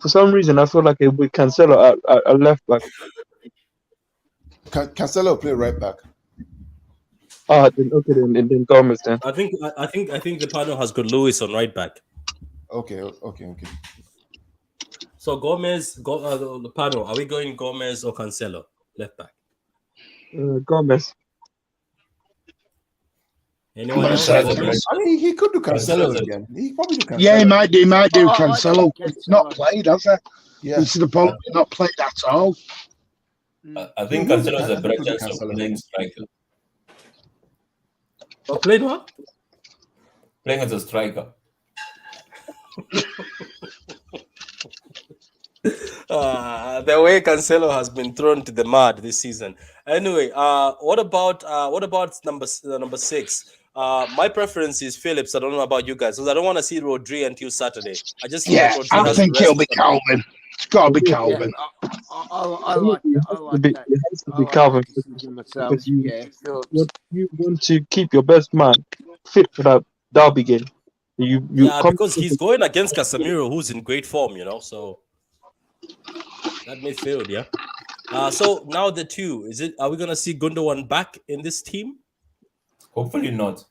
for some reason, I feel like it would Cancelo at left back. Cancelo play right back. Then then Gomez then. I think the panel has got Lewis on right back. Okay. So the panel, are we going Gomez or Cancelo left back? Gomez. Anyone else? I mean, he could do Cancelo again. He probably do Cancelo. Yeah, he might do Cancelo. He's not played, has he? Yeah. He's not played at all. I think Cancelo has a better chance of playing striker. Oh, played what? Playing as a striker. The way Cancelo has been thrown to the mud this season. Anyway, what about number 6? My preference is Phillips. I don't know about you guys, because I don't want to see Rodri until Saturday. I think it'll be Calvin. It's got to be Calvin. Yeah, I like that. I like that. It has to I be like Calvin that decision myself. because you Yeah, Phillips. want to keep your best man fit for that derby game. You Yeah, come because he's going against Casemiro, who's in great form, so that midfield, yeah. So now the two, are we gonna see Gundogan back in this team? Hopefully not.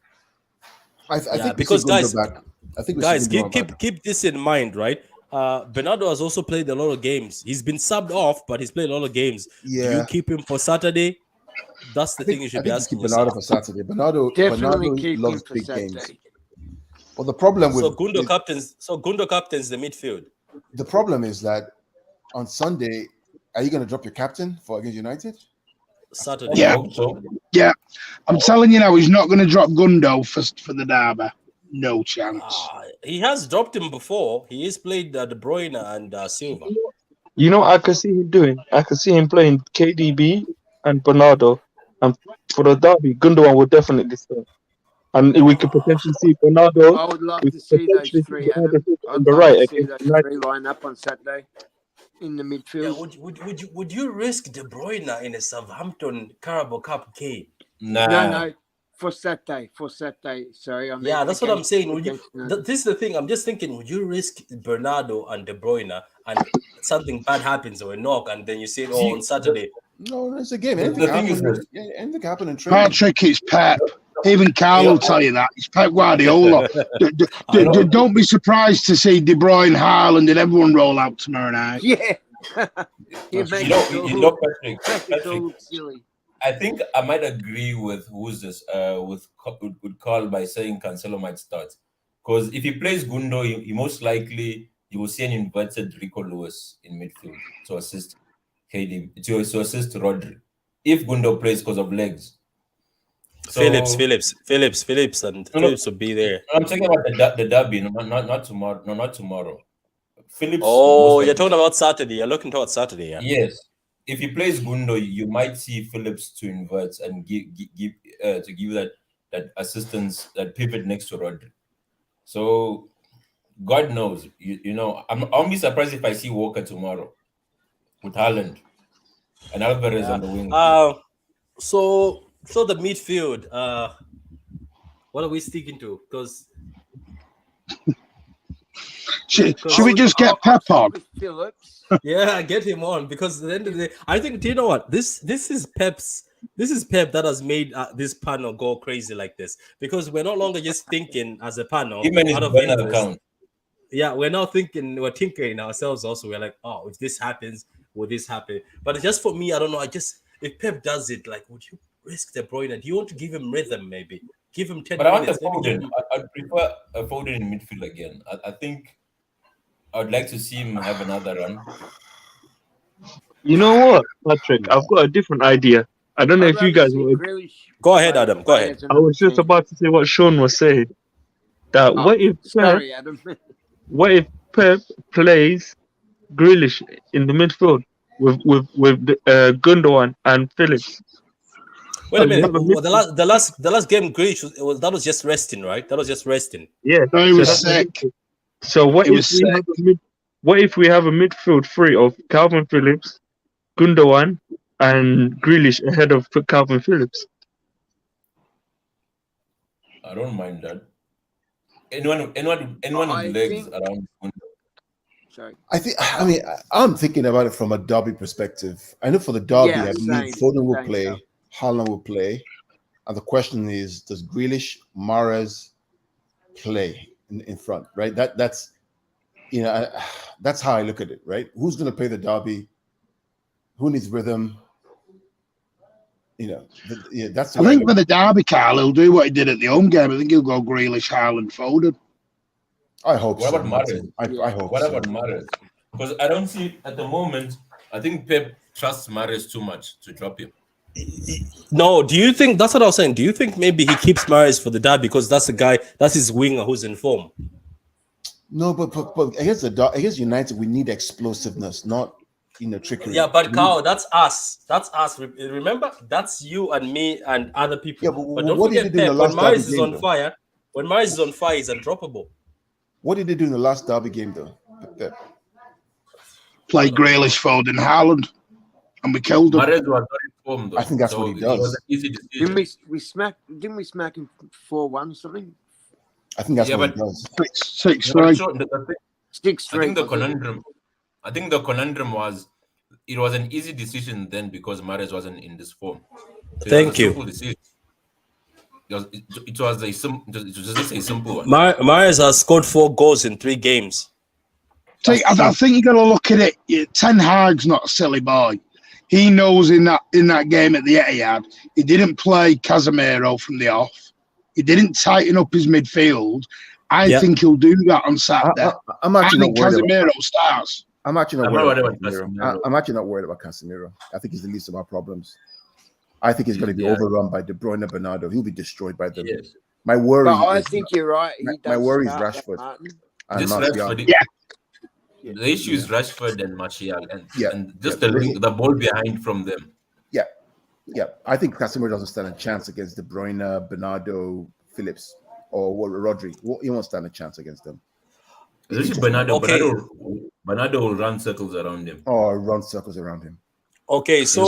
I Yeah, think we because see Gundo back. I think we see guys, Gundo back. keep this in mind, right? Bernardo has also played a lot of games. He's been subbed off, but he's played a lot of games. Do you Yeah, keep him for Saturday? That's the thing you I should be think we keep asking Bernardo yourself. for Saturday. Bernardo Definitely keep loves him for big games. Saturday. But the problem So with Gundo captains the midfield. the problem is that on Sunday, are you going to drop your captain for against United? Saturday. Yeah. I hope so. Yeah, I'm telling you now, he's not going to drop Gundo for the derby. No chance. He has dropped him before. He has played De Bruyne and Silva. I can see him doing. I can see him playing KDB and Bernardo, and for the derby, Gundogan would definitely start. And we could potentially see Bernardo. I would love We to could see those potentially see three, Bernardo Adam. on I'd the love right to see against those United. three line up on Saturday in the midfield. Yeah, would you risk De Bruyne in a Southampton Carabao Cup game? Nah. No, for Saturday. Sorry, I mean. Yeah, that's what I'm saying. Would you? against- This is the thing. I'm just thinking. Would you risk Bernardo and De Bruyne, and something bad happens or a knock, and then you say, "Oh, on Saturday." No, it's a game. The Anything thing is happen? this. Anything happen in training? Patrick, it's Pep. Even Carl will tell you that. It's Pep Guardiola. Don't be surprised to see De Bruyne, Haaland, and everyone roll out tomorrow night. Yeah. You know, Patrick. It all looks silly. I think I might agree with with Carl by saying Cancelo might start, because if he plays Gundo, he most likely you will see an inverted Rico Lewis in midfield to assist KD to assist Rodri if Gundo plays because of legs. So, Phillips, and Phillips will be there. I'm talking about the derby, not tomorrow. No, not tomorrow. Phillips. Oh, you're talking about Saturday. You're looking towards Saturday, yeah. Yes. If he plays Gundo, you might see Phillips to invert and give that assistance, that pivot next to Rodri. So God knows, I'll be surprised if I see Walker tomorrow with Haaland and Alvarez on the wing. So the midfield, what are we sticking to? Because should we just get Pep on? Phillips. Yeah, get him on, because at the end of the day, I think, do you know what? This is Pep that has made this panel go crazy like this, because we're no longer just thinking as a panel out of interest. Yeah, we're tinkering ourselves also. We're like, oh, if this happens, will this happen? But just for me, I don't know. If Pep does it, like, would you risk De Bruyne? Do you want to give him rhythm, maybe? Give him 10 but minutes. I want a Foden. I'd prefer a Foden in midfield again. I think I'd like to see him have another run. You know what, Patrick? I've got a different idea. I don't know if you guys would. Go ahead, Adam. Go ahead. I was just about to say what Sean was saying. That what if Pep plays Grealish in the midfield with Gundogan and Phillips? Wait a minute. The last game, Grealish was just resting, right? That was just resting. Yeah, no, he was sick. So what if we have a midfield three of Calvin Phillips, Gundogan, and Grealish ahead of Calvin Phillips? I don't mind that. Anyone with legs around. Sorry. I'm thinking about it from a derby perspective. I know for the derby, I believe Foden will play, Haaland will play, and the question is, does Grealish, Mahrez play in front? Right. That's that's how I look at it. Right. Who's going to play the derby? Who needs rhythm? That's. I think for the derby, Carl, he'll do what he did at the home game. I think he'll go Grealish, Haaland, Foden. I hope so. What about Mahrez? I hope. What about Mahrez? Because I don't see at the moment. I think Pep trusts Mahrez too much to drop him. No, do you think that's what I was saying? Do you think maybe he keeps Mahrez for the derby because that's the guy, that's his winger who's in form? No, but against United, we need explosiveness, not trickery. Yeah, but Carl, that's us. That's us. Remember, that's you and me and other people. Yeah, but don't forget, Pep, when Mahrez is on fire, he's undroppable. What did they do in the last derby game, though? Pep? play Grealish, Foden, Haaland, and we killed them. Mahrez was not informed, though. I think that's so what he It was does. an easy decision. Didn't we smack him 4-1 or something? I think that's Yeah, what he but- does. 6-3. Six I think the straight. conundrum was it was an easy decision then because Mahrez wasn't in this form. So Thank it was a you. simple decision. It was just a simple one. Mahrez has scored 4 goals in 3 games. See, I think you got to look at it. Ten Hag's not a silly boy. He knows in that game at the Etihad, he didn't play Casemiro from the off. He didn't tighten up his midfield. I think he'll do that on Saturday. I'm actually not worried Casemiro starts. I'm actually not I'm not worried worried about about Casemiro. Casemiro. I'm actually not worried about Casemiro. I think he's the least of our problems. I think he's going to be overrun by De Bruyne, Bernardo. He'll be destroyed by them. Yes. My worry But I is think you're right. my worry is start that, Rashford. Martin. and This Martial. Rashford, the issue is Rashford and Martial, and just the ball behind from them. Yeah, I think Casemiro doesn't stand a chance against De Bruyne, Bernardo, Phillips, or Rodri. He won't stand a chance against them. Especially Bernardo. Okay. Bernardo will run circles around him. Or run circles around him. Okay, so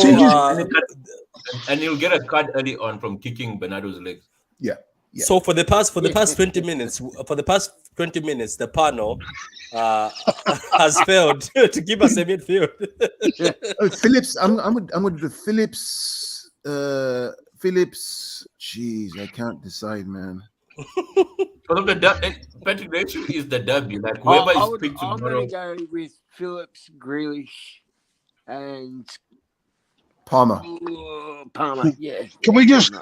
And he'll get a card early on from kicking Bernardo's legs. Yeah. so for the past 20 minutes, the panel has failed to give us a midfield. Phillips, I'm going to do Phillips. Phillips. Jeez, I can't decide, man. Because of Patrick, the issue is the derby. Like whoever is picked I'm tomorrow. going to go with Phillips, Grealish, and Palmer. Palmer. Yeah. Can we just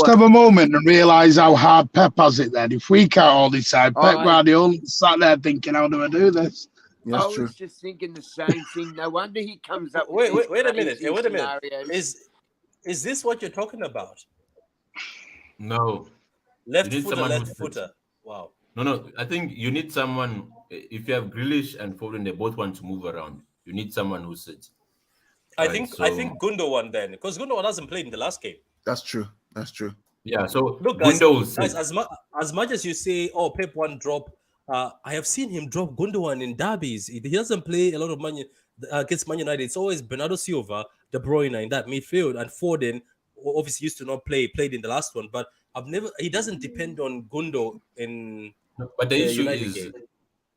have a moment and realise how hard Pep has it then? If we can't all decide, Pep Guardiola sat there thinking, how do I do this? Yeah, that's I true. was just thinking the same thing. No wonder he comes up. Wait with a these minute. crazy Wait a minute. scenarios. Is this what you're talking about? No. Left You need footer, someone left who's- footer. Wow. No. I think you need someone. If you have Grealish and Foden, they both want to move around. You need someone who sits. I Right, think so- Gundogan then, because Gundogan hasn't played in the last game. That's true. Yeah. So Look, guys, Gundo will sit. as much as you say, oh, Pep one drop, I have seen him drop Gundogan in derbies. He doesn't play a lot of money against Man United. It's always Bernardo Silva, De Bruyne in that midfield, and Foden obviously used to not played in the last one, but he doesn't depend on Gundo in But the issue United is game.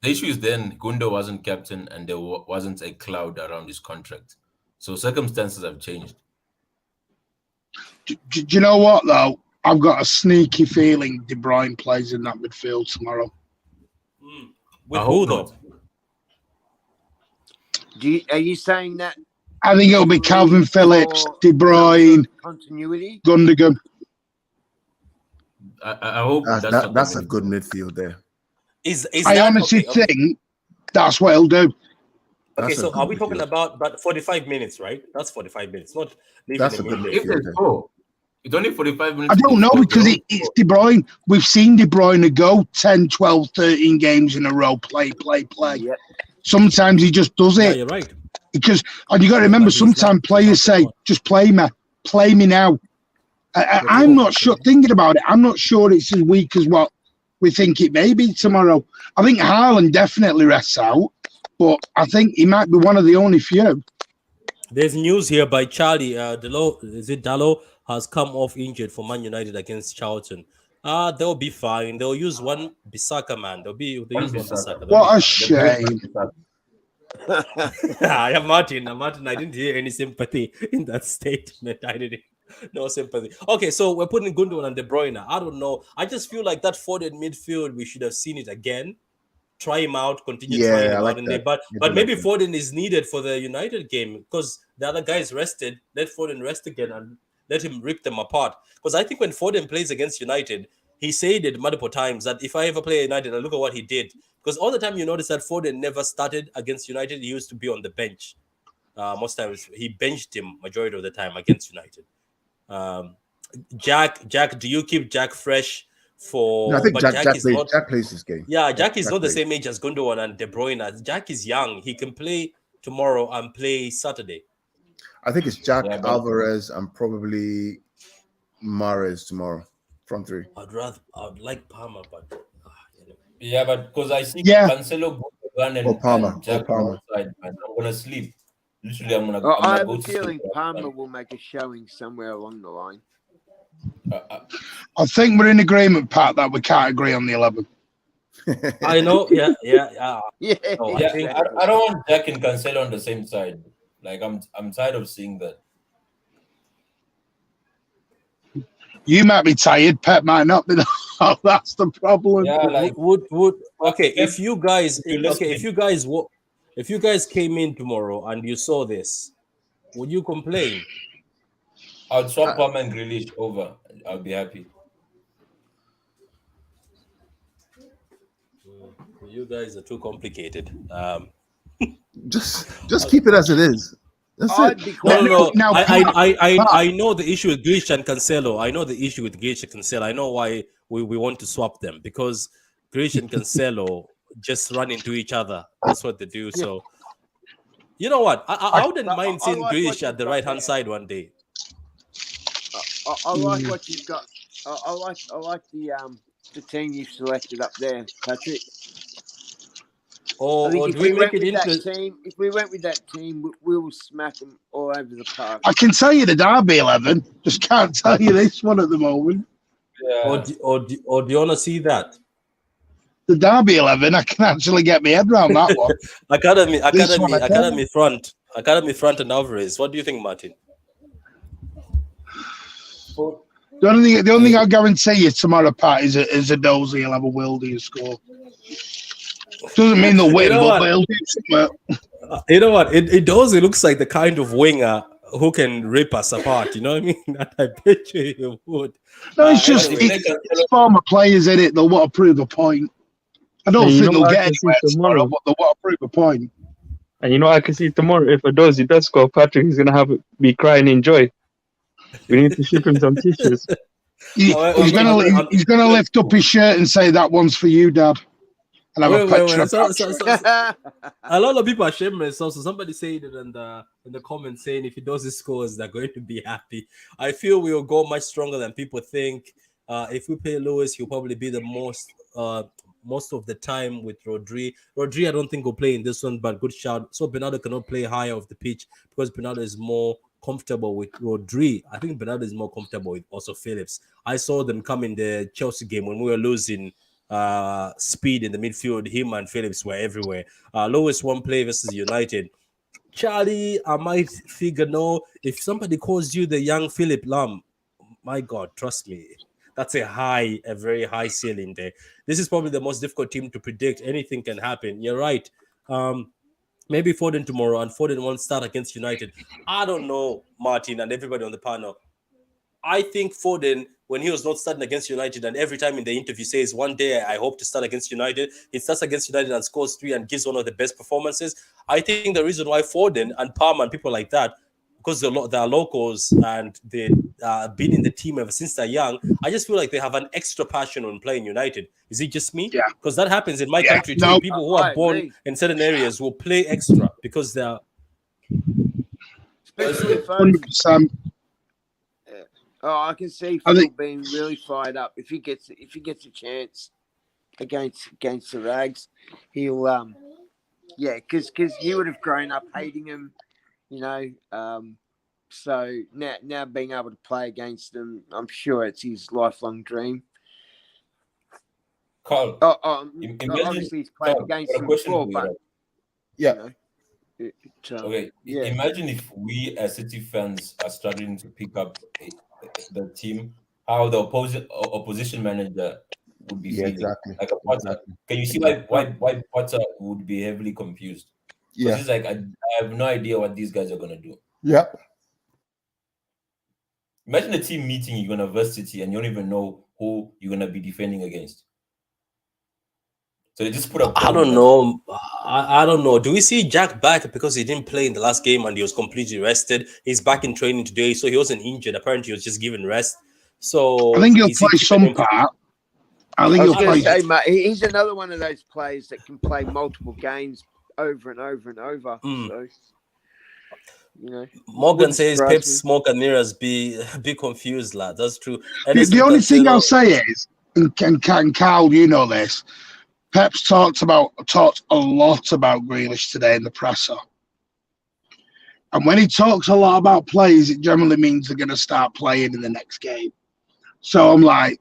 the issue is then Gundo wasn't captain and there wasn't a cloud around his contract. So circumstances have changed. Do you know what, though? I've got a sneaky feeling De Bruyne plays in that midfield tomorrow. With I who hope though? not. Are you saying that I think it'll be Calvin Phillips, De Bruyne, continuity? Gundogan. I hope that's That's what a good midfield there. I honestly think that's what he'll do. Okay, That's a so good are we talking midfield. about 45 minutes, right? That's 45 minutes, not leaving That's him a good in if there. they score. It's only 45 minutes. I don't know because it's De Bruyne. We've seen De Bruyne go 10, 12, 13 games in a row, play. Yep. Sometimes he just does Yeah, it. you're right. Because, and you got to remember, Like he's not- sometimes players say, just play me now. I'm not sure, thinking about it, I'm not sure it's as weak as what we think it may be tomorrow. I think Haaland definitely rests out, but I think he might be one of the only few. There's news here by Charlie. Dallo has come off injured for Man United against Charlton. They'll be fine. They'll use one Bissaka, man. They'll use one Bissaka. They'll What be a fine. shame. Yeah, Martin, I didn't hear any sympathy in that statement. I didn't. No sympathy. Okay, so we're putting Gundogan and De Bruyne. I don't know. I just feel like that forward midfield, we should have seen it again. Try him out, continue trying him I like out in there. that. But maybe Foden is needed for the United game because the other guys rested. Let Foden rest again and let him rip them apart. Because I think when Foden plays against United, he said it multiple times that if I ever play United, I'll look at what he did. Because all the time you notice that Foden never started against United. He used to be on the bench. Most times he benched him majority of the time against United. Jack, do you keep Jack fresh for? No, I think but Jack plays this game. Yeah, Jack is not the plays. same age as Gundogan and De Bruyne. Jack is young. He can play tomorrow and play Saturday. I think it's Jack, Yeah, but- Alvarez, and probably Mahrez tomorrow. Front three. I'd like Palmer, but Yeah, but because I see Yeah. Cancelo, Gun Or Palmer. and Jack Or Palmer. outside, man. I'm gonna sleep. Literally, I'm I gonna have go a to sleep. feeling Palmer will make a showing somewhere along the line. I think we're in agreement, Pat, that we can't agree on the 11. I know. Yeah. Yeah, No, I Yeah, think exactly. I don't want Jack and Cancelo on the same side. Like I'm tired of seeing that. You might be tired, Pep might not be. That's the problem. Yeah, like would okay Pep, if you guys if you're okay listening, if you guys came in tomorrow and you saw this, would you complain? I'll swap Palmer and Grealish over. I'll be happy. You guys are too complicated. Just keep it as it is. That's I'd it. be quite No. Now, I know the issue with Grealish and Cancelo. I know the issue with Grealish and Cancelo. I know why we want to swap them, because Grealish and Cancelo just run into each other. That's what they do. So, you know what? I wouldn't mind seeing like Grealish what at the you've right got hand there. side one day. I like what you've got. I like the team you've selected up there, Patrick. I think Or if do we we make went it with that into? team, we will smack them all over the park. I can tell you the Derby 11, just can't tell you this one at the moment. Or Yeah. do you want to see that? The Derby 11, I can actually get my head around that one. Academy This one, front and Alvarez. What do you think, Martin? The only thing I guarantee you tomorrow, Pat, is a Dozy will have a Wildy score. Doesn't mean they'll win, You know but what? they'll do something. You know what? It does. It looks like the kind of winger who can rip us apart. You know what I mean? I bet you would. No, it's just Anyway, it's former players in it. They'll want to prove a point. I don't And you think know they'll what I get can see anywhere tomorrow, tomorrow? but they'll want to prove a point. And you know, I can see tomorrow if he does score, Patrick is gonna be crying in joy. We need to ship him some tissues. He's gonna lift up his shirt and say, "That one's for you, Dad," and have a picture of Patrick. A lot of people are shaming themselves. So somebody said it in the comments saying if he does his scores, they're going to be happy. I feel we will go much stronger than people think. If we play Lewis, he'll probably be the most of the time with Rodri. Rodri, I don't think will play in this one, but good shout. So Bernardo cannot play higher off the pitch because Bernardo is more comfortable with Rodri. I think Bernardo is more comfortable with also Phillips. I saw them come in the Chelsea game when we were losing speed in the midfield. Him and Phillips were everywhere. Lewis won't play versus United. Charlie, I might figure no. If somebody calls you the young Philip Lam, my God, trust me, that's a very high ceiling there. This is probably the most difficult team to predict. Anything can happen. You're right. Maybe Foden tomorrow, and Foden won't start against United. I don't know, Martin, and everybody on the panel. I think Foden, when he was not starting against United, and every time in the interview says, one day I hope to start against United, he starts against United and scores 3 and gives one of the best performances. I think the reason why Foden and Palmer and people like that, because they are locals and they've been in the team ever since they're young, I just feel like they have an extra passion on playing United. Is it just me? Yeah. Because that happens in my country too. No, people who are born in certain areas will play extra because they're... Especially if 100%. I can see Phil being really fired up if he gets a chance against the Rags. He'll because you would have grown up hating him, you know. So now being able to play against them, I'm sure it's his lifelong dream. Carl, obviously he's played against them before, but yeah. You know, okay. Yeah. Imagine if we as City fans are struggling to pick up the team, how the opposition manager would be feeling. Exactly. Like a Potter. Can you see why Potter would be heavily confused? Yeah. It's like I have no idea what these guys are gonna do. Yep. Imagine a team meeting, you're gonna verse City and you don't even know who you're gonna be defending against. So they just put up. I don't know. I don't know. Do we see Jack back because he didn't play in the last game and he was completely rested? He's back in training today, so he wasn't injured. Apparently, he was just given rest. So I think he'll play some part. I think he'll play. Say, mate, he's another one of those players that can play multiple games over and over and over. So, you know, Morgan says Pep's smoke and mirrors be confused, lad. That's true. The only thing I'll say is, and Carl, you know this, Pep's talked a lot about Grealish today in the presser. And when he talks a lot about players, it generally means they're going to start playing in the next game. So I'm like,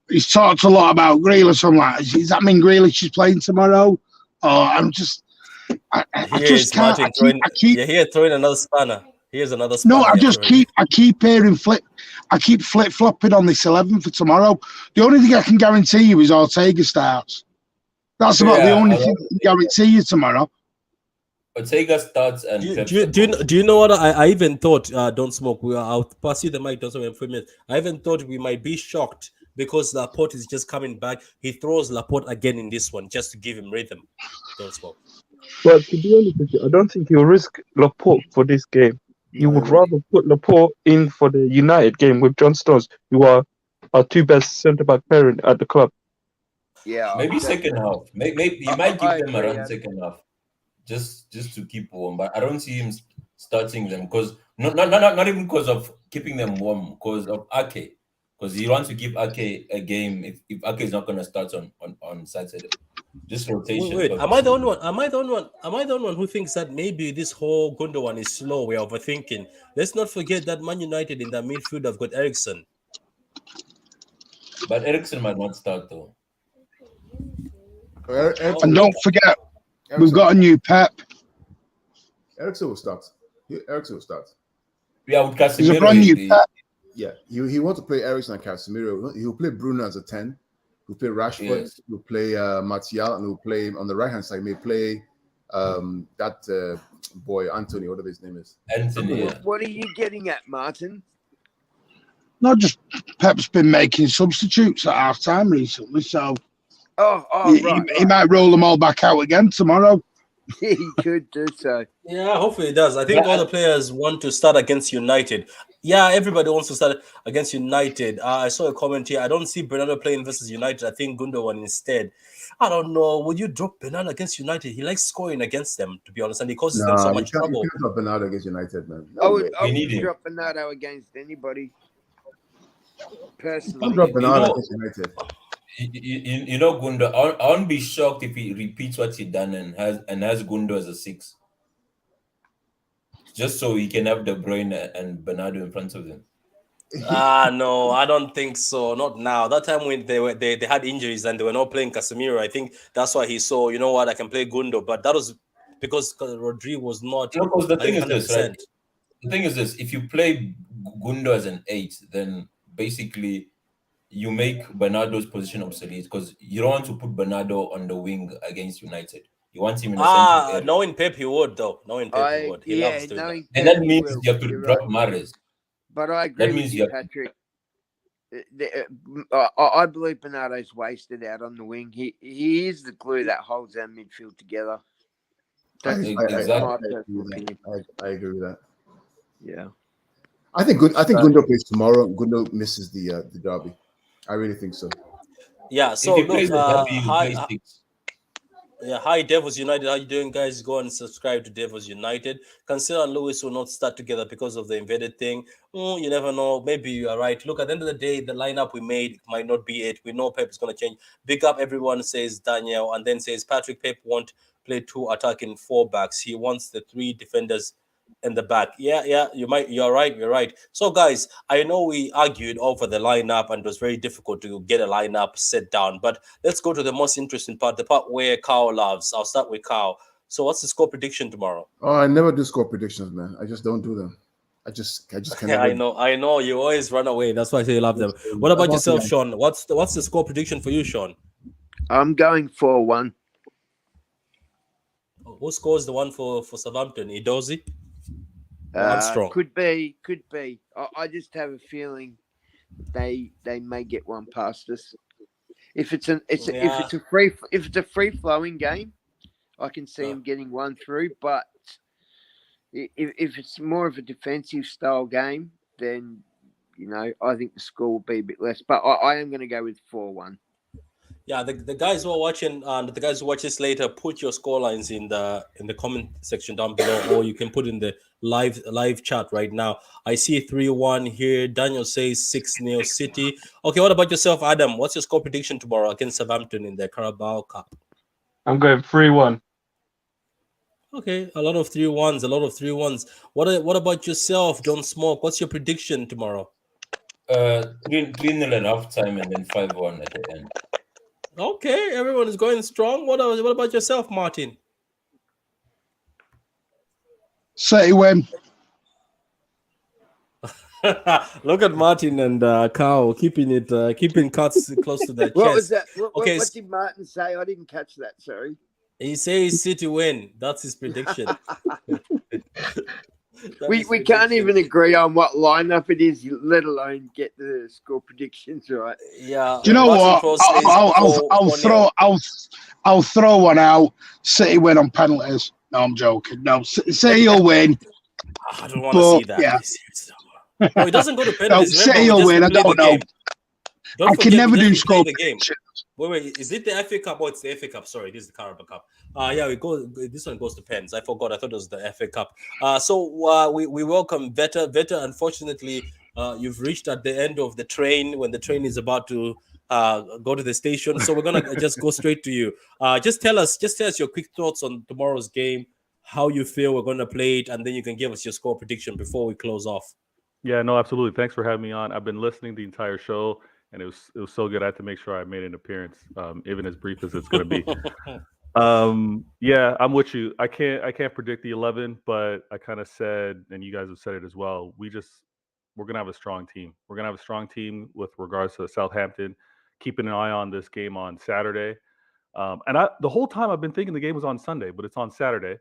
he's talked a lot about Grealish. I'm like, does that mean Grealish is playing tomorrow? Or I'm just, I just can't. You're here throwing another spanner. Here's another spanner. No, I keep hearing I keep flip flopping on this 11 for tomorrow. The only thing I can guarantee you is Ortega starts. That's about the only thing I can guarantee you tomorrow. Ortega starts and do you know what I even thought? Don't smoke. I'll pass you the mic. Don't smoke in 3 minutes. I even thought we might be shocked because Laporte is just coming back. He throws Laporte again in this one just to give him rhythm. Don't smoke. But to be honest with you, I don't think he'll risk Laporte for this game. He would rather put Laporte in for the United game with John Stones, who are our two best centre-back pairing at the club. Yeah, maybe second half. Maybe he might give them around second half, just to keep warm. But I don't see him starting them because not even because of keeping them warm, because of Ake. Because he wants to give Ake a game if Ake is not going to start on Saturday. Just rotation. Wait, am I the only one? Am I the only one who thinks that maybe this whole Gundo one is slow? We're overthinking. Let's not forget that Man United in the midfield have got Eriksen. But Eriksen might not start though. And don't forget, we've got a new Pep. Eriksen will start. Yeah, with Casemiro. He's a brand new Pep. Yeah, he wants to play Eriksen and Casemiro. He'll play Bruno as a 10. He'll play Rashford. Yes. He'll play Martial, and he'll play on the right hand side. He may play that boy Anthony, whatever his name is. Anthony. Yeah. What are you getting at, Martin? Not just Pep's been making substitutes at half time recently, so he might roll them all back out again tomorrow. He could do so. Yeah, hopefully it does. I think all the players want to start against United. Yeah, everybody wants to start against United. I saw a comment here. I don't see Bernardo playing versus United. I think Gundogan instead. I don't know. Would you drop Bernardo against United? He likes scoring against them, to be honest, and he causes them so much trouble. You can't drop Bernardo against United, man. I would drop Bernardo against anybody. Personally, You can't drop Bernardo against United. You know, Gundo, I won't be shocked if he repeats what he done and has Gundo as a 6. Just so he can have De Bruyne and Bernardo in front of him. No, I don't think so. Not now. That time when they had injuries and they were not playing Casemiro, I think that's why he saw, you know what, I can play Gundo. But that was because Rodri was not. No, because the thing is this, right? The thing is this: if you play Gundo as an 8, then basically you make Bernardo's position obsolete because you don't want to put Bernardo on the wing against United. You want him in the central area. Knowing Pep, he would though. Knowing Pep, he would. He loves doing that. And that means you have to drop Mahrez. But I agree with you, Patrick. I believe Bernardo's wasted out on the wing. He is the glue that holds our midfield together. I agree with that. Yeah. I think Gundo plays tomorrow. Gundo misses the derby. I really think so. Yeah. So look, hi, hi Devils United. How you doing, guys? Go and subscribe to Devils United. Cancelo and Lewis will not start together because of the invaded thing. You never know. Maybe you are right. Look, at the end of the day, the lineup we made might not be it. We know Pep is going to change. Big up everyone, says Daniel, and then says Patrick. Pep won't play 2 attacking 4 backs. He wants the 3 defenders in the back. Yeah, you're right. So guys, I know we argued over the lineup and it was very difficult to get a lineup set down, but let's go to the most interesting part, the part where Carl loves. I'll start with Carl. So what's the score prediction tomorrow? Oh, I never do score predictions, man. I just don't do them. I just can't. Yeah, I know you always run away. That's why I say you love them. What about yourself, Sean? What's the score prediction for you, Sean? I'm going 4-1. Who scores the one for Southampton? Edozie? Armstrong. Could be. I just have a feeling they may get one past us. If it's a free flowing game, I can see them getting one through. But if it's more of a defensive style game, then I think the score will be a bit less. But I am going to go with 4-1. Yeah, the guys who are watching, the guys who watch this later, put your score lines in the comment section down below, or you can put in the live chat right now. I see 3-1 here. Daniel says 6-0 City. Okay, what about yourself, Adam? What's your score prediction tomorrow against Southampton in the Carabao Cup? I'm going 3-1. Okay, a lot of 3-1s, a lot of 3-1s. What about yourself, Don't Smoke? What's your prediction tomorrow? 3-0 at half time and then 5-1 at the end. Okay, everyone is going strong. What about yourself, Martin? City win. Look at Martin and Carl keeping cuts close to their chest. What was that? Okay, What did Martin say? I didn't catch that. Sorry. he says City win. That's his prediction. We can't even agree on what lineup it is, let alone get the score predictions right. Yeah. Do you know Martin what? Cross says I'll throw one out. City win on penalties. No, I'm joking. No, City will win. I don't want to see that. Yeah. No, it doesn't go to No, penalties. City will win. I don't know. I can never do score the game. Wait, is it the FA Cup? Oh, it's the FA Cup. Sorry, this is the Carabao Cup. Yeah, this one goes to pens. I forgot. I thought it was the FA Cup. So we welcome Veta. Veta, unfortunately, you've reached at the end of the train when the train is about to go to the station. So we're gonna just go straight to you. Just tell us your quick thoughts on tomorrow's game, how you feel we're gonna play it, and then you can give us your score prediction before we close off. Yeah, no, absolutely. Thanks for having me on. I've been listening the entire show, and it was so good. I had to make sure I made an appearance, even as brief as it's going to be. Yeah, I'm with you. I can't predict the 11, but I kind of said, and you guys have said it as well. We're going to have a strong team. We're going to have a strong team with regards to Southampton. Keeping an eye on this game on Saturday. And the whole time I've been thinking the game was on Sunday, but it's on Saturday.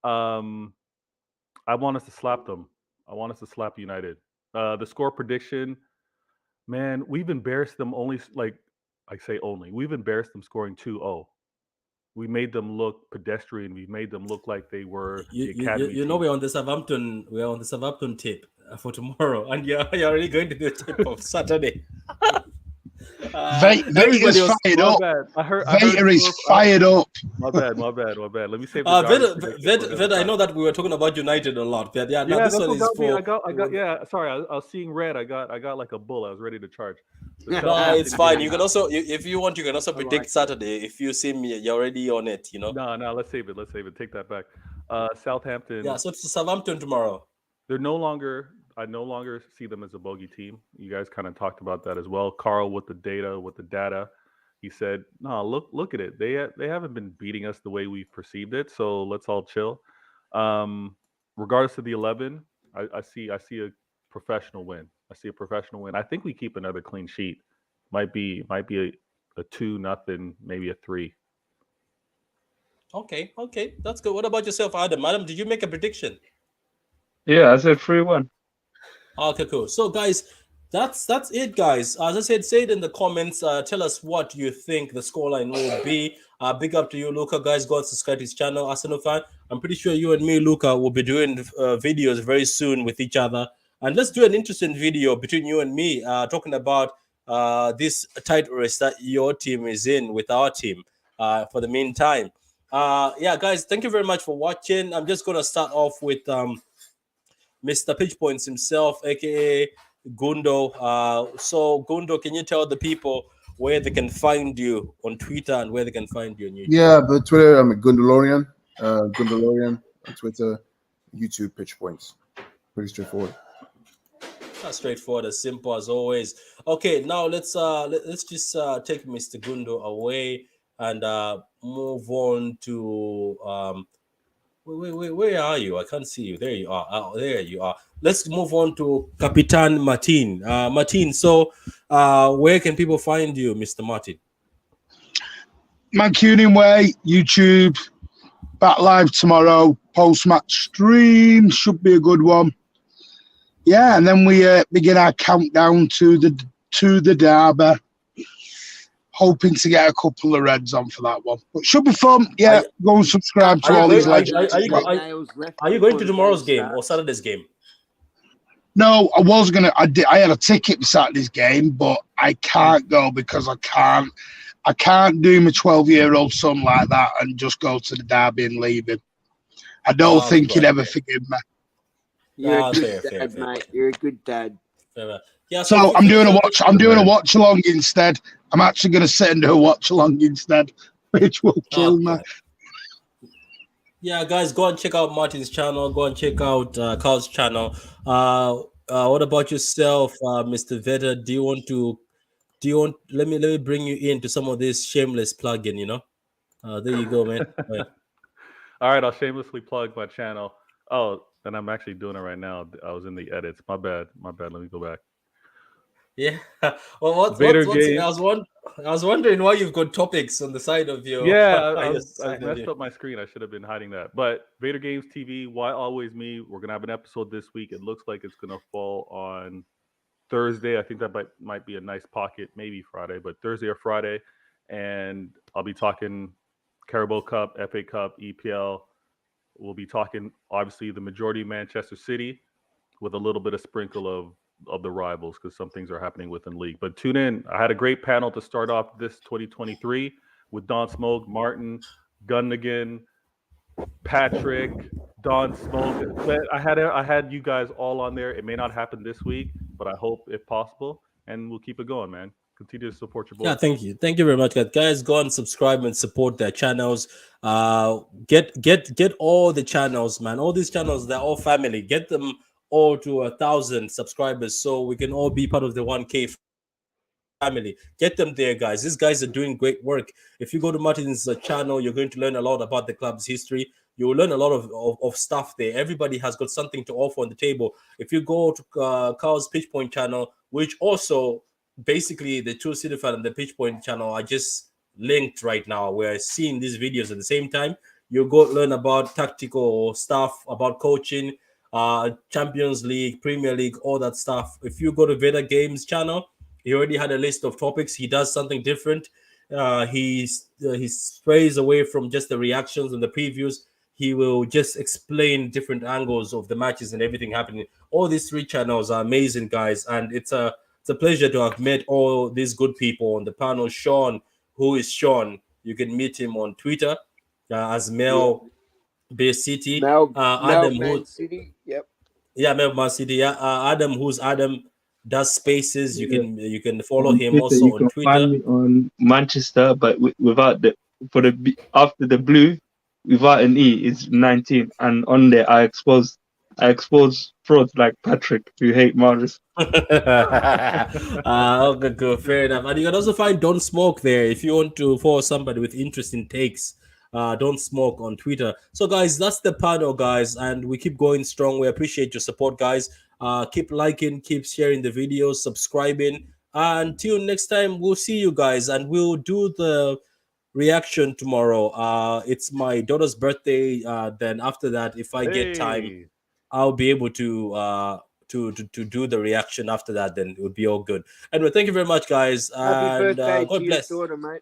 I want us to slap them. I want us to slap United. The score prediction, man, we've embarrassed them we've embarrassed them scoring 2-0. We made them look pedestrian. We made them look like they were the academy team. We're on the Southampton tip for tomorrow, and you're already going to do a tip of Saturday. Vader is fired up. Vader is fired up. My bad. Let me save Vader, I know that we were talking about United a lot. But yeah, this one is for. I got. Sorry, I was seeing red. I got like a bull. I was ready to charge. No, it's fine. You can also, if you want, you can also predict Saturday. If you see me, you're already on it. You know. No. Let's save it. Take that back. Southampton. Yeah. So it's Southampton tomorrow. They're no longer. I no longer see them as a bogey team. You guys kind of talked about that as well. Carl with the data, he said, "No, look at it. They haven't been beating us the way we've perceived it. So let's all chill." Regardless of the 11, I see a professional win. I think we keep another clean sheet. Might be a 2-0, maybe a 3. Okay, that's good. What about yourself, Adam? Adam, did you make a prediction? Yeah, I said 3-1. Okay, cool. So, guys, that's it, guys. As I said, say it in the comments. Tell us what you think the scoreline will be. Big up to you, Luca. Guys, go and subscribe to his channel, Arsenal fan. I'm pretty sure you and me, Luca, will be doing videos very soon with each other. And let's do an interesting video between you and me, talking about this tight race that your team is in with our team for the meantime. Yeah, guys, thank you very much for watching. I'm just going to start off with Mr. Pitch Points himself, aka Gundo. So Gundo, can you tell the people where they can find you on Twitter and where they can find you on YouTube? Yeah, but Twitter, I'm Gundolorian. Gundolorian on Twitter, YouTube, Pitch Points. Pretty straightforward. That's straightforward, as simple as always. Okay, now let's just take Mr. Gundo away and move on to where are you? I can't see you. There you are. Oh, there you are. Let's move on to Capitan Martin. Martin, so where can people find you, Mr. Martin? Mancunian Way, YouTube, back live tomorrow, post-match stream, should be a good one. Yeah, and then we begin our countdown to the derby. Hoping to get a couple of reds on for that one. But should be fun. Yeah, go and subscribe to all these legends. Are you going to tomorrow's game or Saturday's game? No, I was going to. I had a ticket for Saturday's game, but I can't go because I can't I can't do my 12-year-old son like that and just go to the derby and leave him. I don't think he'd ever forgive me. You're a good fair, dad, fair. mate. You're a good dad. Yeah, So I'm doing a watch. I'm doing a watch along instead. I'm actually going to sit and do a watch along instead, which will kill me. Yeah, guys, go and check out Martin's channel. Go and check out Carl's channel. What about yourself, Mr. Vedder? Do you want? Let me bring you into some of this shameless plugging. You know, there you go, man. All right, I'll shamelessly plug my channel. Oh, and I'm actually doing it right now. I was in the edits. My bad. Let me go back. Yeah. Well, what's I was wondering why you've got topics on the side of your. Yeah, I messed up my screen. I should have been hiding that. But Vader Games TV, Why Always Me? We're gonna have an episode this week. It looks like it's gonna fall on Thursday. I think that might be a nice pocket, maybe Friday, but Thursday or Friday. And I'll be talking Carabao Cup, FA Cup, EPL. We'll be talking obviously the majority Manchester City with a little bit of sprinkle of the rivals because some things are happening within league. But tune in. I had a great panel to start off this 2023 with Don Smoke, Martin, Gunnigan, Patrick, Don Smoke. But I had you guys all on there. It may not happen this week, but I hope if possible, and we'll keep it going, man. Continue to support your boys. Yeah, thank you very much, guys. Go and subscribe and support their channels. Get all the channels, man. All these channels, they're all family. Get them all to 1,000 subscribers so we can all be part of the 1K family. Get them there, guys. These guys are doing great work. If you go to Martin's channel, you're going to learn a lot about the club's history. You will learn a lot of stuff there. Everybody has got something to offer on the table. If you go to Carl's Pitch Point channel, which also basically the True City Fan and the Pitch Point channel are just linked right now. We're seeing these videos at the same time. You go learn about tactical stuff, about coaching, Champions League, Premier League, all that stuff. If you go to Veda Games channel, he already had a list of topics. He does something different. He strays away from just the reactions and the previews. He will just explain different angles of the matches and everything happening. All these 3 channels are amazing, guys, and it's a pleasure to have met all these good people on the panel. Sean, who is Sean? You can meet him on Twitter as Mel Bay City. Adam Man City. Yep. Yeah, Mel Man City. Yeah, Adam, who's Adam, does spaces. You can follow on him Twitter, also you on can Twitter. Find me on Manchester, but without after the blue, without an E is 19, and on there I expose frauds like Patrick who hate Maris. Okay, good, fair enough. And you can also find Don't Smoke there if you want to follow somebody with interesting takes. Don't Smoke on Twitter. So, guys, that's the panel, guys, and we keep going strong. We appreciate your support, guys. Keep liking, keep sharing the videos, subscribing. Until next time, we'll see you guys, and we'll do the reaction tomorrow. It's my daughter's birthday. Then after that, if I get time, I'll be able to do the reaction after that. Then it would be all good. Anyway, thank you very much, guys. Happy And birthday God to bless. your daughter, mate.